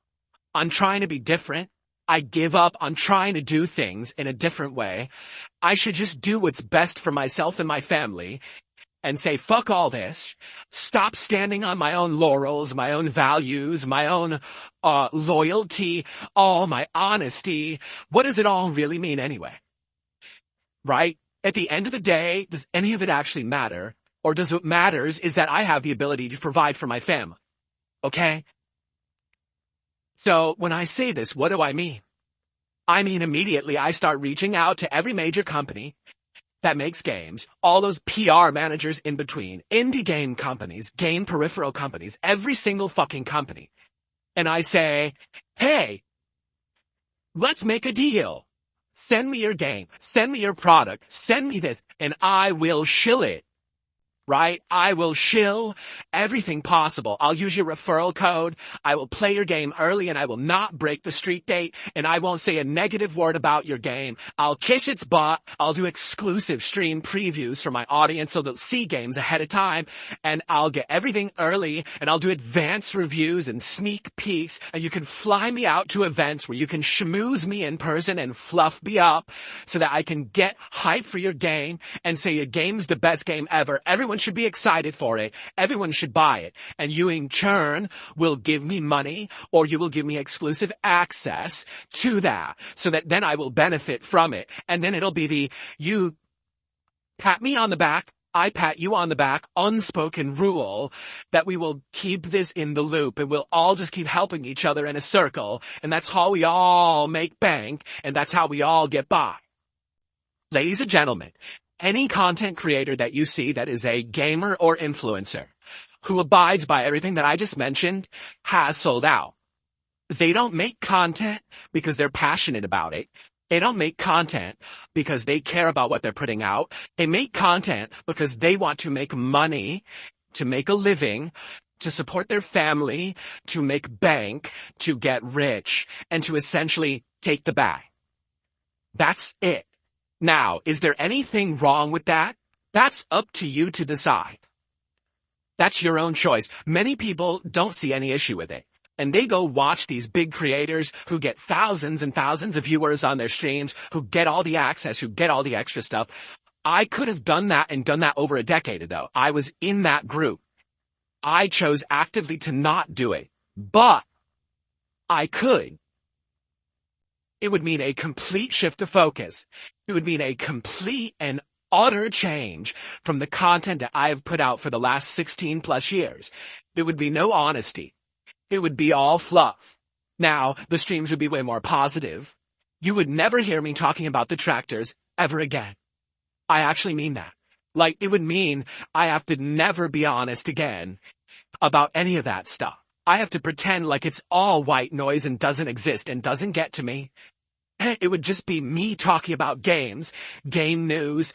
on trying to be different. I give up on trying to do things in a different way. I should just do what's best for myself and my family and say, fuck all this. Stop standing on my own laurels, my own values, my own loyalty, all my honesty. What does it all really mean anyway? Right? At the end of the day, does any of it actually matter? Or does what matters is that I have the ability to provide for my family? Okay? So when I say this, what do I mean? I mean immediately I start reaching out to every major company that makes games, all those PR managers in between, indie game companies, game peripheral companies, every single fucking company. And I say, hey, let's make a deal. Send me your game, send me your product, send me this, and I will shill it. Right? I will shill everything possible. I'll use your referral code. I will play your game early and I will not break the street date and I won't say a negative word about your game. I'll kiss its butt. I'll do exclusive stream previews for my audience so they'll see games ahead of time and I'll get everything early and I'll do advanced reviews and sneak peeks and you can fly me out to events where you can schmooze me in person and fluff me up so that I can get hype for your game and say your game's the best game ever. Everyone should be excited for it. Everyone should buy it. And you in turn will give me money or you will give me exclusive access to that so that then I will benefit from it. And then it'll be you pat me on the back, I pat you on the back, unspoken rule that we will keep this in the loop and we'll all just keep helping each other in a circle. And that's how we all make bank and that's how we all get by. Ladies and gentlemen, any content creator that you see that is a gamer or influencer who abides by everything that I just mentioned has sold out. They don't make content because they're passionate about it. They don't make content because they care about what they're putting out. They make content because they want to make money, to make a living, to support their family, to make bank, to get rich, and to essentially take the bag. That's it. Now, is there anything wrong with that? That's up to you to decide. That's your own choice. Many people don't see any issue with it. And they go watch these big creators who get thousands and thousands of viewers on their streams, who get all the access, who get all the extra stuff. I could have done that and done that over a decade ago. I was in that group. I chose actively to not do it. But I could. It would mean a complete shift of focus. It would mean a complete and utter change from the content that I have put out for the last 16 plus years. There would be no honesty. It would be all fluff. Now, the streams would be way more positive. You would never hear me talking about detractors ever again. I actually mean that. Like, it would mean I have to never be honest again about any of that stuff. I have to pretend like it's all white noise and doesn't exist and doesn't get to me. It would just be me talking about games, game news,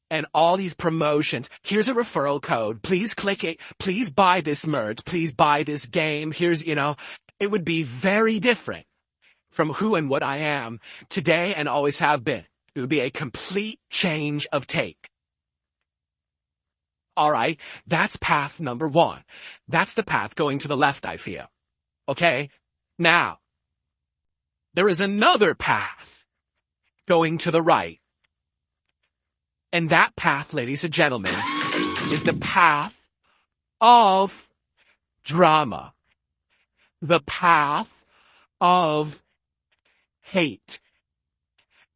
and all these promotions. Here's a referral code. Please click it. Please buy this merch. Please buy this game. Here's, it would be very different from who and what I am today and always have been. It would be a complete change of take. All right, that's path number one. That's the path going to the left, I feel. Okay? Now, there is another path going to the right. And that path, ladies and gentlemen, is the path of drama. The path of hate.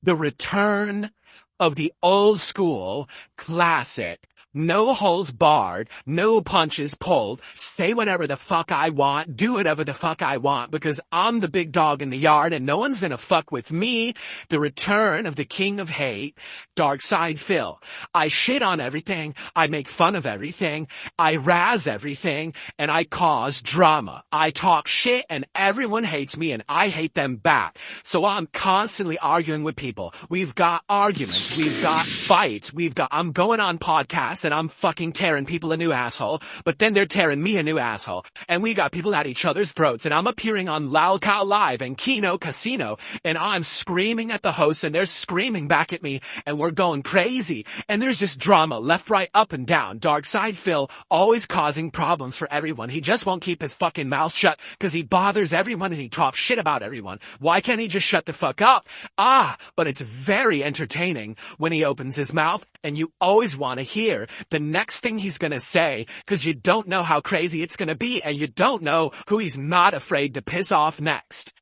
The return of the old school, classic, no holes barred, no punches pulled, say whatever the fuck I want, do whatever the fuck I want, because I'm the big dog in the yard and no one's gonna fuck with me. The return of the king of hate, Dark Side Phil. I shit on everything, I make fun of everything, I razz everything, and I cause drama. I talk shit and everyone hates me and I hate them back. So I'm constantly arguing with people. We've got arguments, we've got fights, I'm going on podcasts ass and I'm fucking tearing people a new asshole, but then they're tearing me a new asshole. And we got people at each other's throats and I'm appearing on Lal Cow Live and Kino Casino and I'm screaming at the hosts and they're screaming back at me and we're going crazy. And there's just drama left, right, up and down. Dark Side Phil always causing problems for everyone. He just won't keep his fucking mouth shut because he bothers everyone and he talks shit about everyone. Why can't he just shut the fuck up? But it's very entertaining when he opens his mouth and you always want to hear the next thing he's gonna say because you don't know how crazy it's gonna be and you don't know who he's not afraid to piss off next.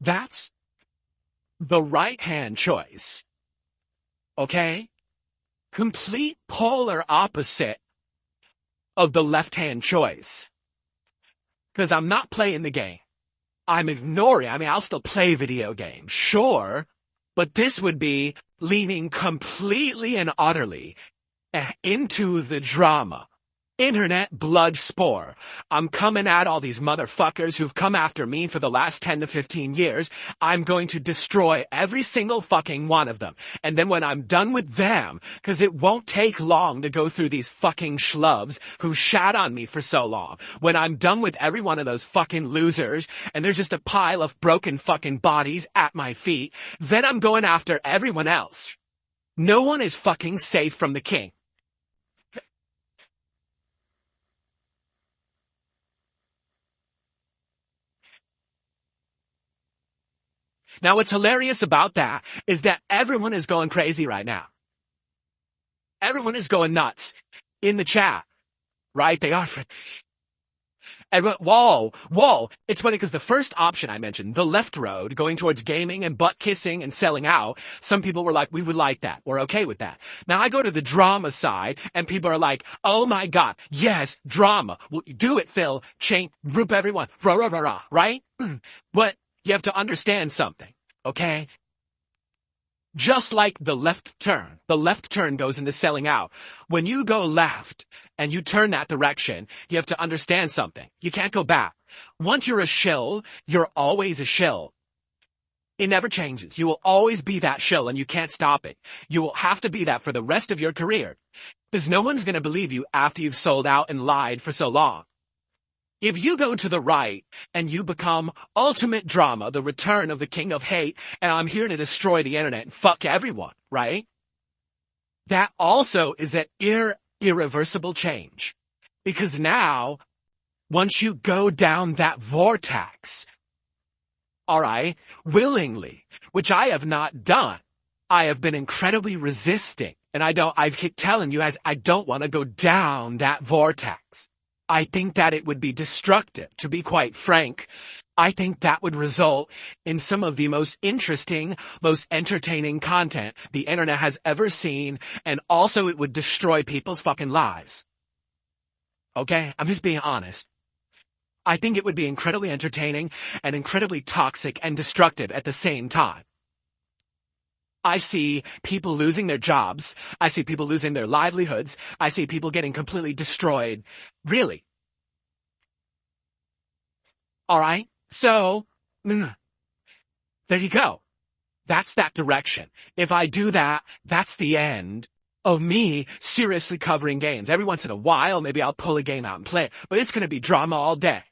That's the right-hand choice. Okay? Complete polar opposite of the left-hand choice. Because I'm not playing the game. I'm ignoring. I mean, I'll still play video games, sure, but this would be leaning completely and utterly into the drama. Internet blood spore. I'm coming at all these motherfuckers who've come after me for the last 10 to 15 years. I'm going to destroy every single fucking one of them. And then when I'm done with them, because it won't take long to go through these fucking schlubs who shat on me for so long. When I'm done with every one of those fucking losers, and there's just a pile of broken fucking bodies at my feet, then I'm going after everyone else. No one is fucking safe from the king. Now, what's hilarious about that is that everyone is going crazy right now. Everyone is going nuts in the chat, right? They are. Everyone, whoa. It's funny because the first option I mentioned, the left road, going towards gaming and butt kissing and selling out, some people were like, we would like that. We're okay with that. Now I go to the drama side and people are like, oh my God, yes, drama. Well, do it, Phil. Group everyone. Rah, rah, rah, rah, right? But you have to understand something, okay? Just like the left turn goes into selling out. When you go left and you turn that direction, you have to understand something. You can't go back. Once you're a shill, you're always a shill. It never changes. You will always be that shill and you can't stop it. You will have to be that for the rest of your career. Because no one's going to believe you after you've sold out and lied for so long. If you go to the right and you become ultimate drama, the return of the king of hate, and I'm here to destroy the internet and fuck everyone, right? That also is an irreversible change. Because now, once you go down that vortex, alright, willingly, which I have not done, I have been incredibly resisting, and I keep telling you guys, I don't want to go down that vortex. I think that it would be destructive. To be quite frank, I think that would result in some of the most interesting, most entertaining content the internet has ever seen, and also it would destroy people's fucking lives. Okay? I'm just being honest. I think it would be incredibly entertaining and incredibly toxic and destructive at the same time. I see people losing their jobs. I see people losing their livelihoods. I see people getting completely destroyed. Really. All right? So, there you go. That's that direction. If I do that, that's the end of me seriously covering games. Every once in a while, maybe I'll pull a game out and play it. But it's going to be drama all day.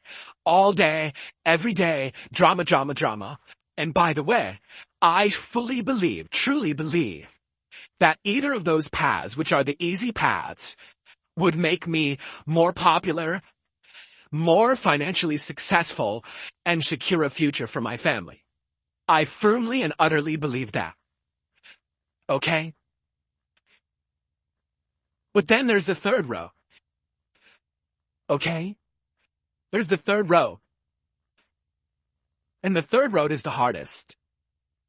All day, every day, drama, drama, drama. And by the way, I fully believe, truly believe, that either of those paths, which are the easy paths, would make me more popular, more financially successful, and secure a future for my family. I firmly and utterly believe that. Okay? But then there's the third row. Okay? There's the third row. And the third road is the hardest.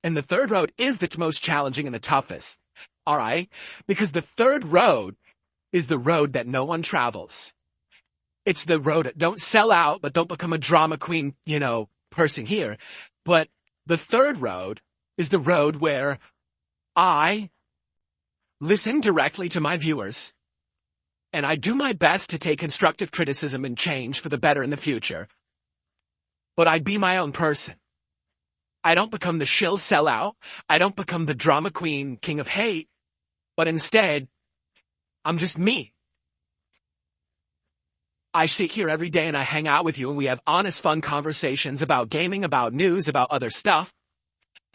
And the third road is the most challenging and the toughest. Alright? Because the third road is the road that no one travels. It's the road that don't sell out, but don't become a drama queen, person here. But the third road is the road where I listen directly to my viewers, and I do my best to take constructive criticism and change for the better in the future. But I'd be my own person. I don't become the shill sellout. I don't become the drama queen king of hate, but instead, I'm just me. I sit here every day and I hang out with you and we have honest, fun conversations about gaming, about news, about other stuff.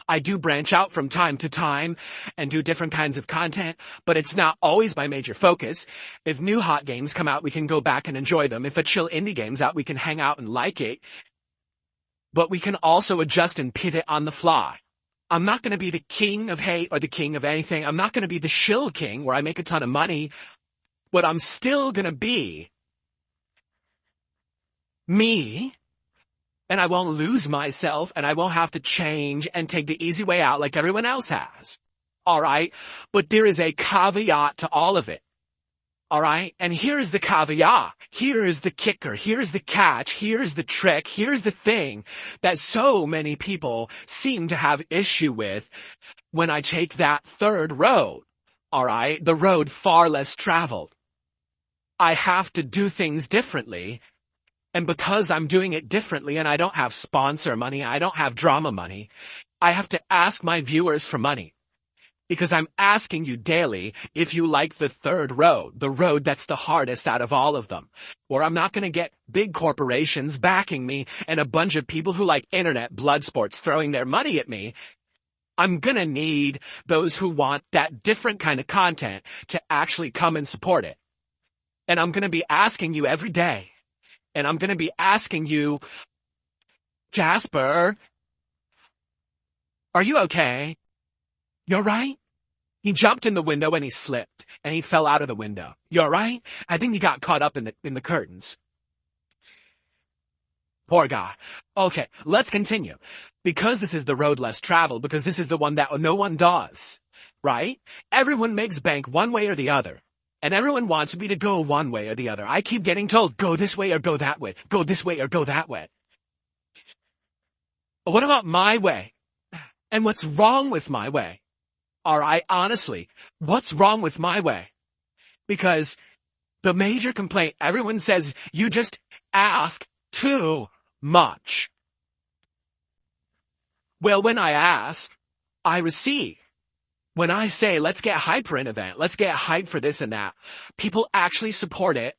I do branch out from time to time and do different kinds of content, but it's not always my major focus. If new hot games come out, we can go back and enjoy them. If a chill indie game's out, we can hang out and like it. But we can also adjust and pivot on the fly. I'm not going to be the king of hate or the king of anything. I'm not going to be the shill king where I make a ton of money, but I'm still going to be me. And I won't lose myself, and I won't have to change and take the easy way out like everyone else has. Alright? But there is a caveat to all of it. Alright? And here's the caveat. Here's the kicker. Here's the catch. Here's the trick. Here's the thing that so many people seem to have issue with when I take that third road. Alright? The road far less traveled. I have to do things differently. And because I'm doing it differently and I don't have sponsor money, I don't have drama money, I have to ask my viewers for money. Because I'm asking you daily if you like the third road, the road that's the hardest out of all of them. Or I'm not going to get big corporations backing me and a bunch of people who like internet blood sports throwing their money at me. I'm going to need those who want that different kind of content to actually come and support it. And I'm going to be asking you every day. And I'm going to be asking you, Jasper, are you okay? You're right? He jumped in the window and he slipped and he fell out of the window. You're right? I think he got caught up in the curtains. Poor guy. Okay, let's continue. Because this is the road less traveled, because this is the one that no one does, right? Everyone makes bank one way or the other. And everyone wants me to go one way or the other. I keep getting told, go this way or go that way. Go this way or go that way. But what about my way? And what's wrong with my way? Alright, honestly, what's wrong with my way? Because the major complaint, everyone says, you just ask too much. Well, when I ask, I receive. When I say, let's get hype for an event, let's get hype for this and that, people actually support it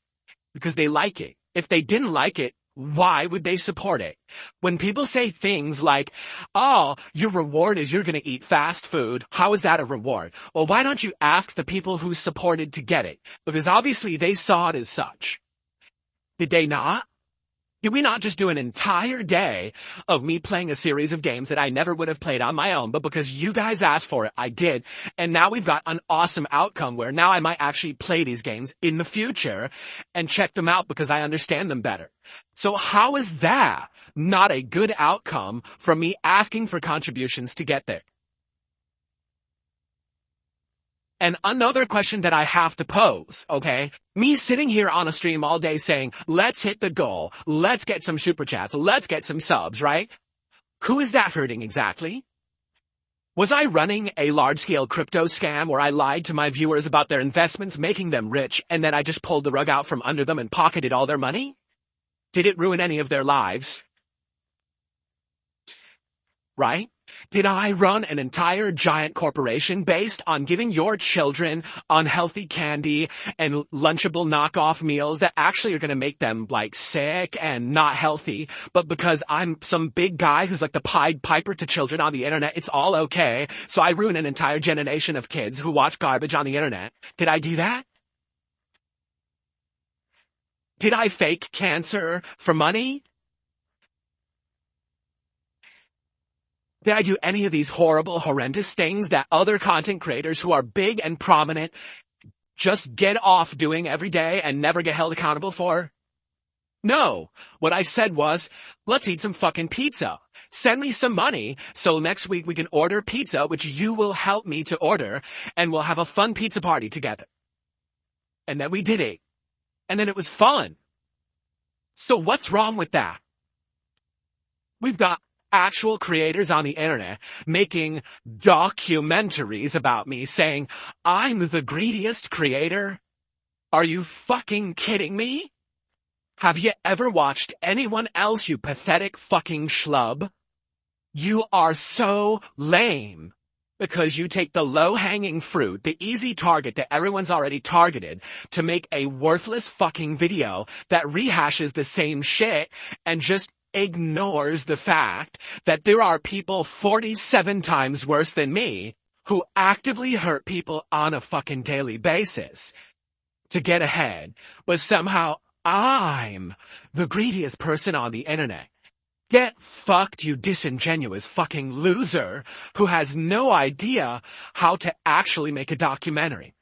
because they like it. If they didn't like it, why would they support it? When people say things like, oh, your reward is you're going to eat fast food, how is that a reward? Well, why don't you ask the people who supported to get it? Because obviously they saw it as such. Did they not? Did we not just do an entire day of me playing a series of games that I never would have played on my own, but because you guys asked for it, I did. And now we've got an awesome outcome where now I might actually play these games in the future and check them out because I understand them better. So how is that not a good outcome from me asking for contributions to get there? And another question that I have to pose, okay? Me sitting here on a stream all day saying, let's hit the goal, let's get some super chats, let's get some subs, right? Who is that hurting exactly? Was I running a large-scale crypto scam where I lied to my viewers about their investments, making them rich, and then I just pulled the rug out from under them and pocketed all their money? Did it ruin any of their lives? Right? Did I run an entire giant corporation based on giving your children unhealthy candy and Lunchable knockoff meals that actually are going to make them like sick and not healthy, but because I'm some big guy who's like the Pied Piper to children on the internet, it's all okay. So I ruin an entire generation of kids who watch garbage on the internet. Did I do that? Did I fake cancer for money? Did I do any of these horrible, horrendous things that other content creators who are big and prominent just get off doing every day and never get held accountable for? No. What I said was, let's eat some fucking pizza. Send me some money so next week we can order pizza, which you will help me to order, and we'll have a fun pizza party together. And then we did it. And then it was fun. So what's wrong with that? We've got actual creators on the internet making documentaries about me saying, I'm the greediest creator. Are you fucking kidding me? Have you ever watched anyone else, you pathetic fucking schlub? You are so lame. Because you take the low-hanging fruit, the easy target that everyone's already targeted, to make a worthless fucking video that rehashes the same shit and just ignores the fact that there are people 47 times worse than me who actively hurt people on a fucking daily basis to get ahead, but somehow I'm the greediest person on the internet. Get fucked, you disingenuous fucking loser who has no idea how to actually make a documentary.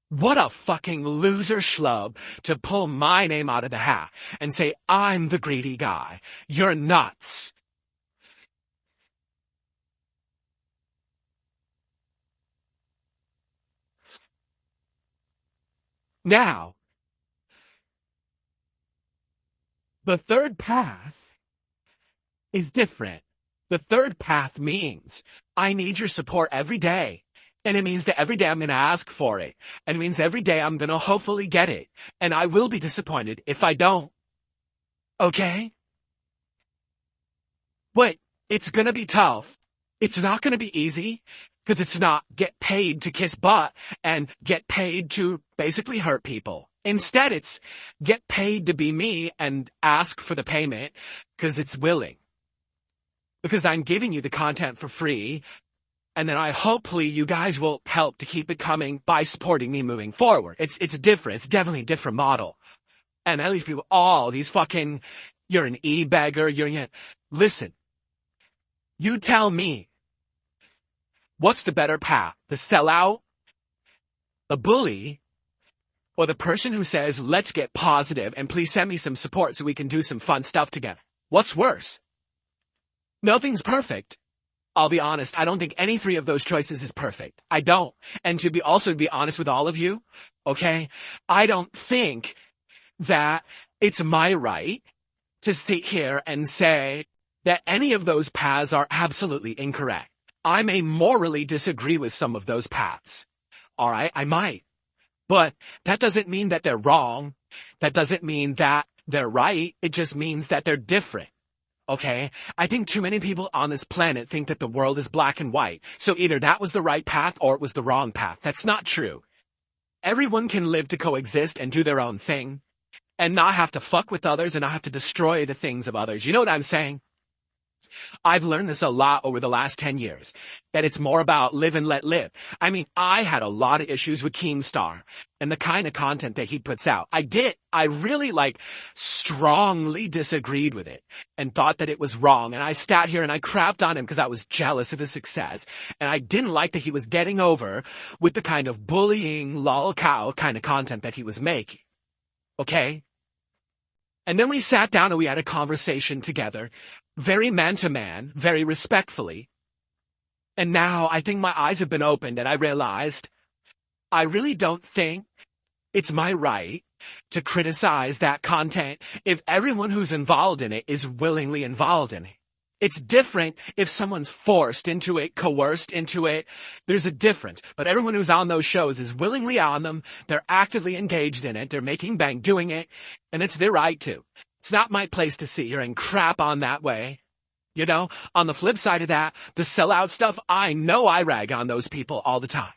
What a fucking loser schlub to pull my name out of the hat and say I'm the greedy guy. You're nuts. Now, the third path is different. The third path means I need your support every day. And it means that every day I'm going to ask for it. And it means every day I'm going to hopefully get it. And I will be disappointed if I don't. Okay? But it's going to be tough. It's not going to be easy because it's not get paid to kiss butt and get paid to basically hurt people. Instead, it's get paid to be me and ask for the payment because it's willing. Because I'm giving you the content for free, and then hopefully you guys will help to keep it coming by supporting me moving forward. It's different. It's definitely a different model. And at least people, these fucking, you're an e-beggar, listen, you tell me, what's the better path? The sellout, the bully, or the person who says, let's get positive and please send me some support so we can do some fun stuff together? What's worse? Nothing's perfect. I'll be honest, I don't think any three of those choices is perfect. I don't. And to be honest with all of you, okay, I don't think that it's my right to sit here and say that any of those paths are absolutely incorrect. I may morally disagree with some of those paths. All right, I might. But that doesn't mean that they're wrong. That doesn't mean that they're right. It just means that they're different. Okay? I think too many people on this planet think that the world is black and white. So either that was the right path or it was the wrong path. That's not true. Everyone can live to coexist and do their own thing and not have to fuck with others and not have to destroy the things of others. You know what I'm saying? I've learned this a lot over the last 10 years, that it's more about live and let live. I mean, I had a lot of issues with Keemstar and the kind of content that he puts out. I really strongly disagreed with it and thought that it was wrong. And I sat here and I crapped on him because I was jealous of his success. And I didn't like that he was getting over with the kind of bullying, lol cow kind of content that he was making. Okay? And then we sat down and we had a conversation together, very man to man, very respectfully. And now I think my eyes have been opened and I realized I really don't think it's my right to criticize that content if everyone who's involved in it is willingly involved in it. It's different if someone's forced into it, coerced into it. There's a difference. But everyone who's on those shows is willingly on them. They're actively engaged in it. They're making bank doing it. And it's their right to. It's not my place to sit here and crap on that way. You know, on the flip side of that, the sellout stuff, I know I rag on those people all the time.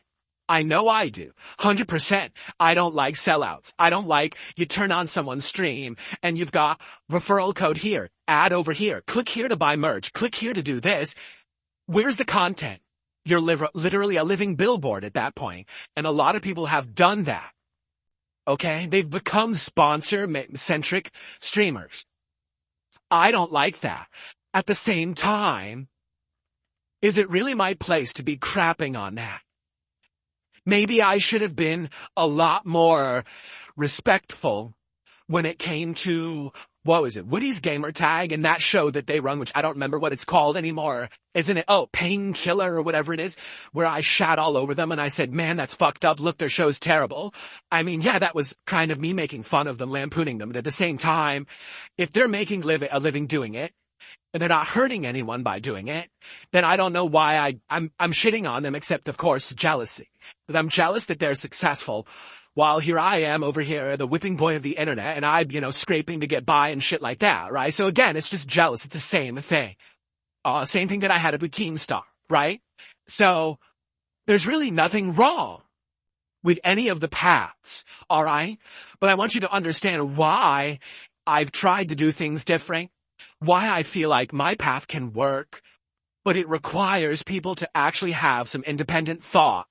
I know I do. 100%. I don't like sellouts. I don't like you turn on someone's stream and you've got referral code here, ad over here, click here to buy merch, click here to do this. Where's the content? You're literally a living billboard at that point. And a lot of people have done that. Okay? They've become sponsor-centric streamers. I don't like that. At the same time, is it really my place to be crapping on that? Maybe I should have been a lot more respectful when it came to, what was it, Woody's Gamer Tag and that show that they run, which I don't remember what it's called anymore. Isn't it? Oh, Painkiller or whatever it is, where I shat all over them and I said, man, that's fucked up. Look, their show's terrible. I mean, yeah, that was kind of me making fun of them, lampooning them. But at the same time, if they're making a living doing it, and they're not hurting anyone by doing it, then I don't know why I'm shitting on them, except, of course, jealousy. But I'm jealous that they're successful, while here I am over here, the whipping boy of the internet, and I'm, scraping to get by and shit like that, right? So again, it's just jealous. It's the same thing. Same thing that I had with Keemstar, right? So there's really nothing wrong with any of the paths, all right? But I want you to understand why I've tried to do things different, why I feel like my path can work, but it requires people to actually have some independent thought,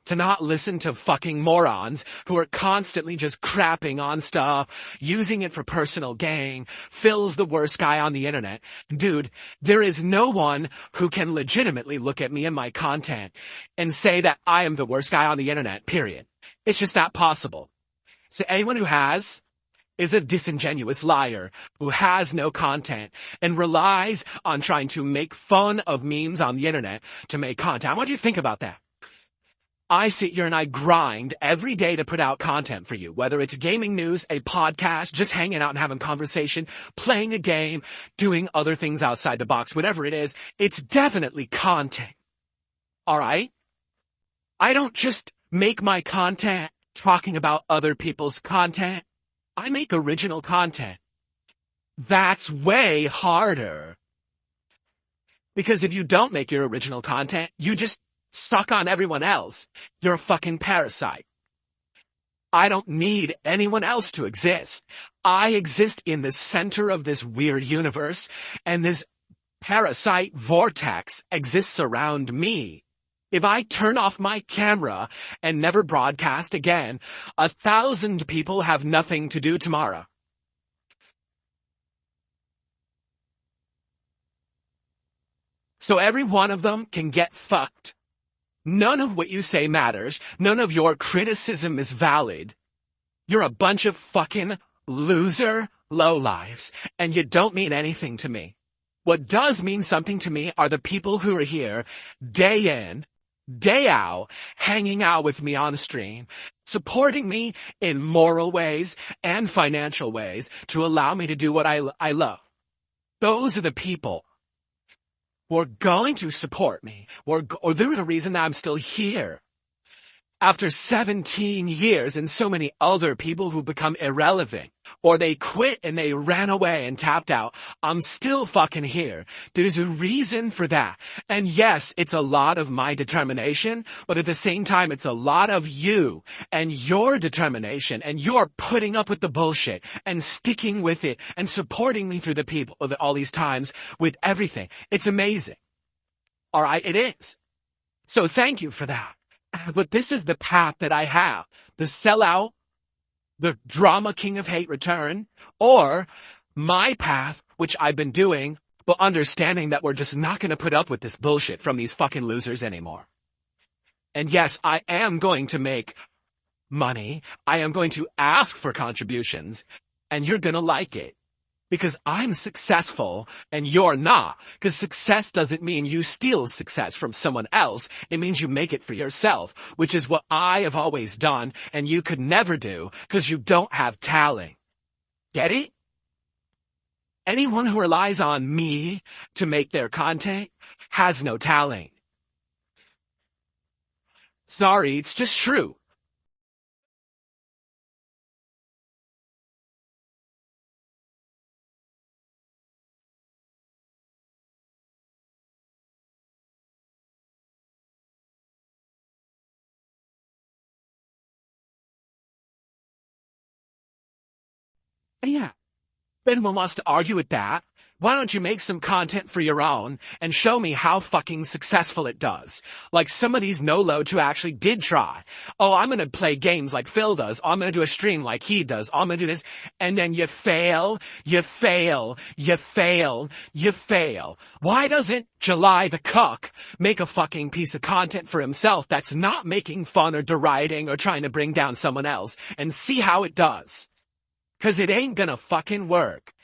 to not listen to fucking morons who are constantly just crapping on stuff, using it for personal gain. Phil's the worst guy on the internet. Dude, there is no one who can legitimately look at me and my content and say that I am the worst guy on the internet, period. It's just not possible. So anyone who has is a disingenuous liar who has no content and relies on trying to make fun of memes on the internet to make content. What do you think about that? I sit here and I grind every day to put out content for you, whether it's gaming news, a podcast, just hanging out and having conversation, playing a game, doing other things outside the box, whatever it is, it's definitely content. All right? I don't just make my content talking about other people's content. I make original content. That's way harder. Because if you don't make your original content, you just suck on everyone else. You're a fucking parasite. I don't need anyone else to exist. I exist in the center of this weird universe, and this parasite vortex exists around me. If I turn off my camera and never broadcast again, 1,000 people have nothing to do tomorrow. So every one of them can get fucked. None of what you say matters. None of your criticism is valid. You're a bunch of fucking loser lowlives, and you don't mean anything to me. What does mean something to me are the people who are here day in, day out, hanging out with me on stream, supporting me in moral ways and financial ways to allow me to do what I love. Those are the people who are going to support me, or they're the reason that I'm still here. After 17 years and so many other people who become irrelevant, or they quit and they ran away and tapped out, I'm still fucking here. There's a reason for that. And yes, it's a lot of my determination, but at the same time, it's a lot of you and your determination, and you're putting up with the bullshit and sticking with it and supporting me through the people all these times with everything. It's amazing. All right, it is. So thank you for that. But this is the path that I have. The sellout, the drama king of hate return, or my path, which I've been doing, but understanding that we're just not going to put up with this bullshit from these fucking losers anymore. And yes, I am going to make money. I am going to ask for contributions, and you're going to like it. Because I'm successful and you're not. Because success doesn't mean you steal success from someone else. It means you make it for yourself, which is what I have always done and you could never do because you don't have talent. Get it? Anyone who relies on me to make their content has no talent. Sorry, it's just true. Yeah. If anyone wants to argue with that, why don't you make some content for your own and show me how fucking successful it does? Like some of these no-loads who actually did try. Oh, I'm gonna play games like Phil does. Oh, I'm gonna do a stream like he does. Oh, I'm gonna do this. And then you fail, you fail, you fail, you fail. Why doesn't July the Cuck make a fucking piece of content for himself that's not making fun or deriding or trying to bring down someone else and see how it does? 'Cause it ain't gonna fucking work.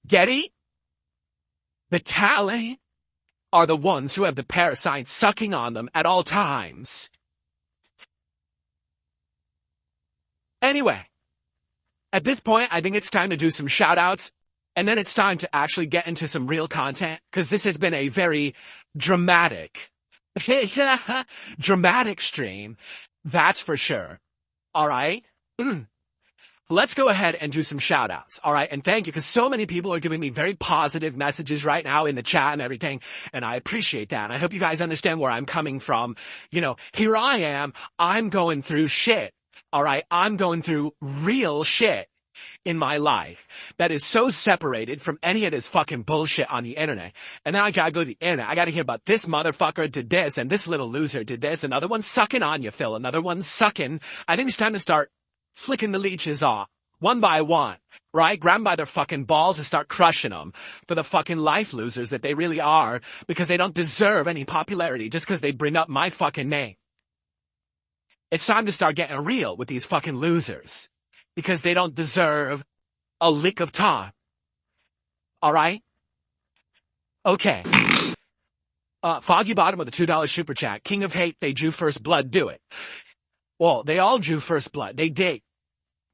Get it? The talent are the ones who have the parasites sucking on them at all times. Anyway, at this point, I think it's time to do some shout-outs, and then it's time to actually get into some real content, because this has been a very dramatic, dramatic stream. That's for sure. All right? let's go ahead and do some shout outs. All right. And thank you, because so many people are giving me very positive messages right now in the chat and everything. And I appreciate that. And I hope you guys understand where I'm coming from. You know, here I am. I'm going through shit. All right. I'm going through real shit in my life that is so separated from any of this fucking bullshit on the internet. And now I gotta go to the internet. I gotta hear about this motherfucker did this and this little loser did this. Another one's sucking on you, Phil. Another one's sucking. I think it's time to start flicking the leeches off, one by one, right? Grab them by their fucking balls and start crushing them for the fucking life losers that they really are, because they don't deserve any popularity just because they bring up my fucking name. It's time to start getting real with these fucking losers, because they don't deserve a lick of time. All right? Okay. Foggy Bottom with a $2 super chat. King of Hate, they drew first blood, do it. Well, they all drew first blood. They did.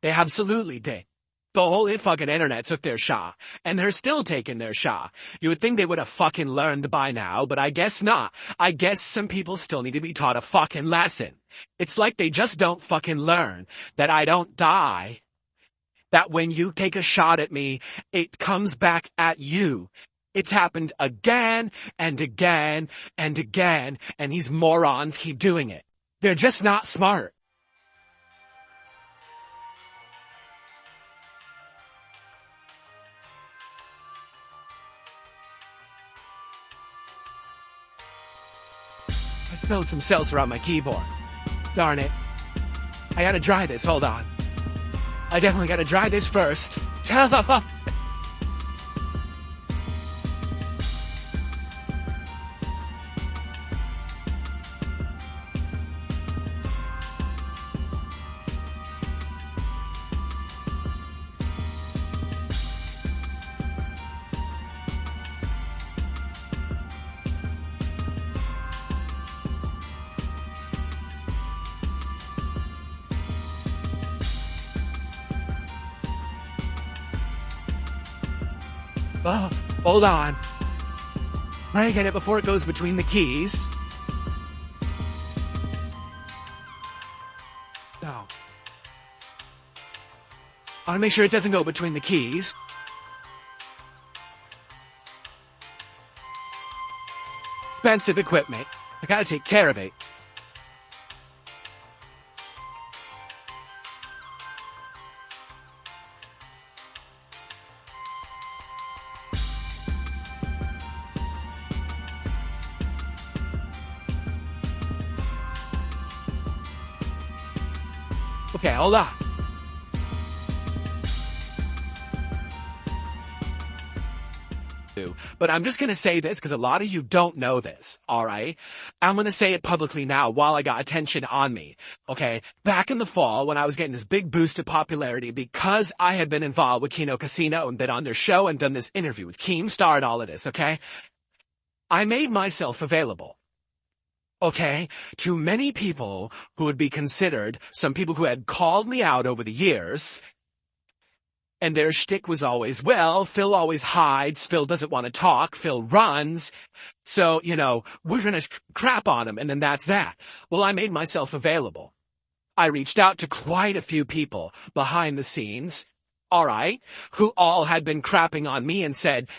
They absolutely did. The whole fucking internet took their shot, and they're still taking their shot. You would think they would have fucking learned by now, but I guess not. I guess some people still need to be taught a fucking lesson. It's like they just don't fucking learn that I don't die. That when you take a shot at me, it comes back at you. It's happened again and again and again, and these morons keep doing it. They're just not smart. I spilled some seltzer on my keyboard. Darn it. I gotta dry this, hold on. I definitely gotta dry this first. Oh, hold on. Try to get it before it goes between the keys. No. I want to make sure it doesn't go between the keys. Expensive equipment. I gotta take care of it. Okay, hold on. But I'm just going to say this because a lot of you don't know this, all right? I'm going to say it publicly now while I got attention on me, okay? Back in the fall when I was getting this big boost of popularity because I had been involved with Kino Casino and been on their show and done this interview with Keemstar and all of this, okay? I made myself available. Okay, to many people who would be considered some people who had called me out over the years, and their shtick was always, well, Phil always hides, Phil doesn't want to talk, Phil runs, so, you know, we're gonna crap on him, and then that's that. Well, I made myself available. I reached out to quite a few people behind the scenes, alright, who all had been crapping on me and said,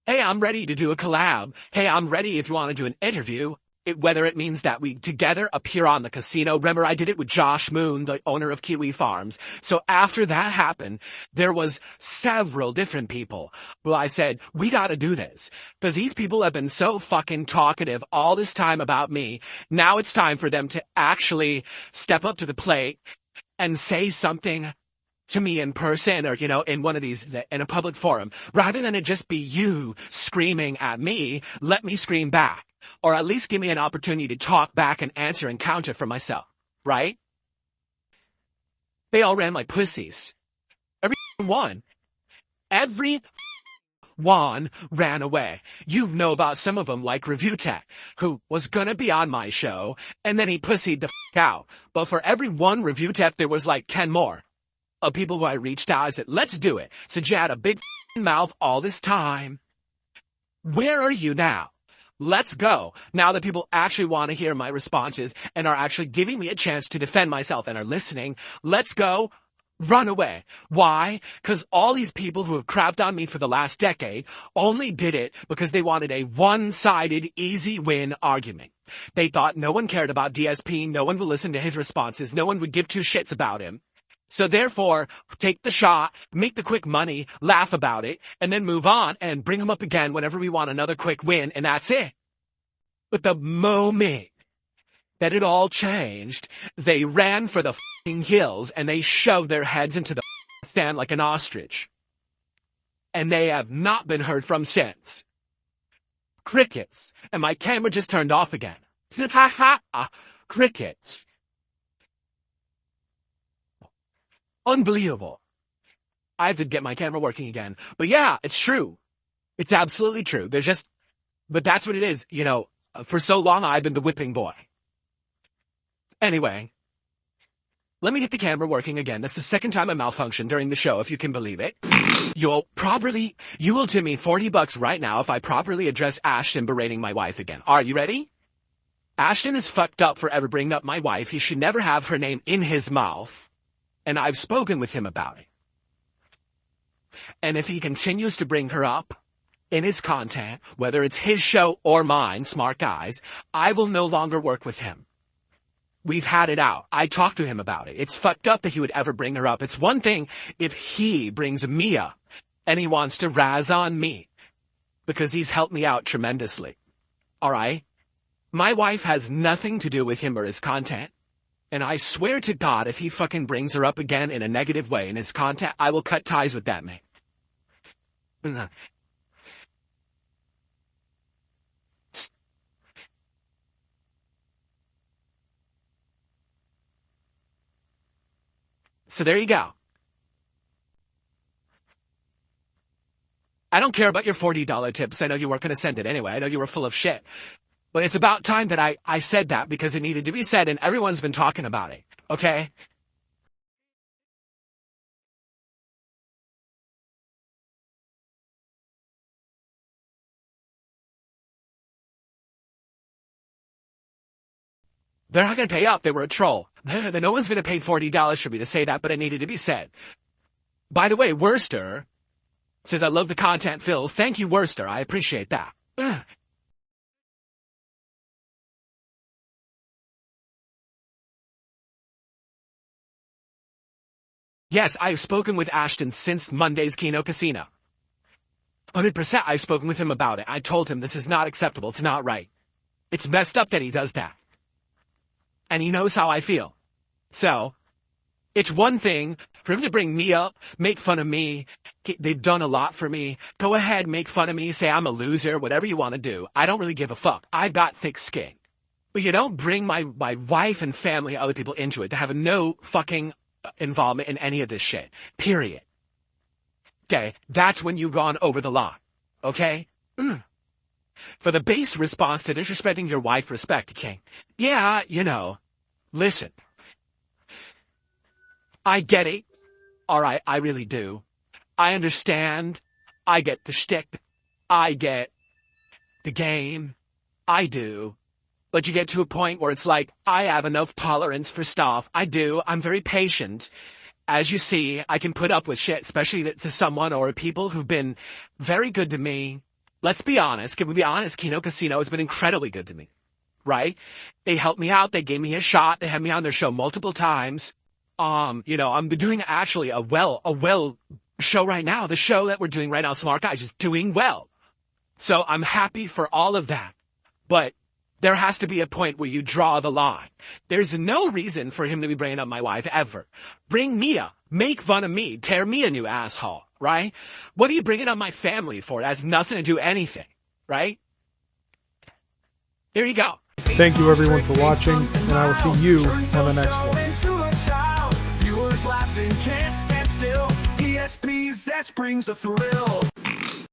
hey, I'm ready to do a collab, hey, I'm ready if you want to do an interview. Whether it means that we together appear on the casino. Remember, I did it with Josh Moon, the owner of Kiwi Farms. So after that happened, there was several different people who I said, we gotta do this. Because these people have been so fucking talkative all this time about me. Now it's time for them to actually step up to the plate and say something to me in person or, you know, in one of these, in a public forum. Rather than it just be you screaming at me, let me scream back. Or at least give me an opportunity to talk back and answer and counter for myself, right? They all ran like pussies. Every one ran away. You know about some of them like Review Tech, who was gonna be on my show, and then he pussied the out. But for every one Review Tech, there was like 10 more of people who I reached out. I said, let's do it. Since you had a big mouth all this time, where are you now? Let's go. Now that people actually want to hear my responses and are actually giving me a chance to defend myself and are listening, let's go. Run away. Why? Because all these people who have crapped on me for the last decade only did it because they wanted a one-sided, easy win argument. They thought no one cared about DSP, no one would listen to his responses, no one would give two shits about him. So therefore, take the shot, make the quick money, laugh about it, and then move on and bring him up again whenever we want another quick win, and that's it. But the moment that it all changed, they ran for the f***ing hills and they shoved their heads into the sand like an ostrich. And they have not been heard from since. Crickets. And my camera just turned off again. Ha ha! Crickets. Unbelievable. I have to get my camera working again. But yeah, it's true. It's absolutely true. But that's what it is. You know, for so long I've been the whipping boy. Anyway, let me get the camera working again. That's the second time I malfunctioned during the show, if you can believe it. You will do me $40 right now if I properly address Ashton berating my wife again. Are you ready? Ashton is fucked up for ever bringing up my wife. He should never have her name in his mouth. And I've spoken with him about it. And if he continues to bring her up in his content, whether it's his show or mine, smart guys, I will no longer work with him. We've had it out. I talked to him about it. It's fucked up that he would ever bring her up. It's one thing if he brings me up and he wants to razz on me because he's helped me out tremendously. All right? My wife has nothing to do with him or his content. And I swear to God, if he fucking brings her up again in a negative way in his content, I will cut ties with that man. So there you go. I don't care about your $40 tips. I know you weren't going to send it anyway. I know you were full of shit. But it's about time that I said that because it needed to be said and everyone's been talking about it. Okay? They're not going to pay up. They were a troll. No one's going to pay $40 for me to say that, but it needed to be said. By the way, Worcester says, I love the content, Phil. Thank you, Worcester. I appreciate that. Yes, I've spoken with Ashton since Monday's Kino Casino. 100% I've spoken with him about it. I told him this is not acceptable. It's not right. It's messed up that he does that. And he knows how I feel. So, it's one thing for him to bring me up, make fun of me. They've done a lot for me. Go ahead, make fun of me, say I'm a loser, whatever you want to do. I don't really give a fuck. I've got thick skin. But you don't bring my wife and family, other people into it to have no fucking involvement in any of this shit. Period. Okay? That's when you've gone over the line. Okay? For the base response to disrespecting your wife, respect, okay? Yeah, you know. Listen. I get it. Alright, I really do. I understand. I get the shtick. I get the game. I do. But you get to a point where it's like, I have enough tolerance for stuff. I do. I'm very patient. As you see, I can put up with shit, especially to someone or people who've been very good to me. Let's be honest. Can we be honest? Kino Casino has been incredibly good to me. Right? They helped me out. They gave me a shot. They had me on their show multiple times. You know, I'm doing actually a well show right now. The show that we're doing right now, Smart Guys, is doing well. So I'm happy for all of that. But there has to be a point where you draw the line. There's no reason for him to be bringing up my wife ever. Bring me up. Make fun of me. Tear me a new asshole. Right? What are you bringing up my family for? It has nothing to do anything. Right? Here you go. Thank you everyone for watching, and I will see you on the next one. Viewers laughing, can't stand still. DSP zest brings a thrill.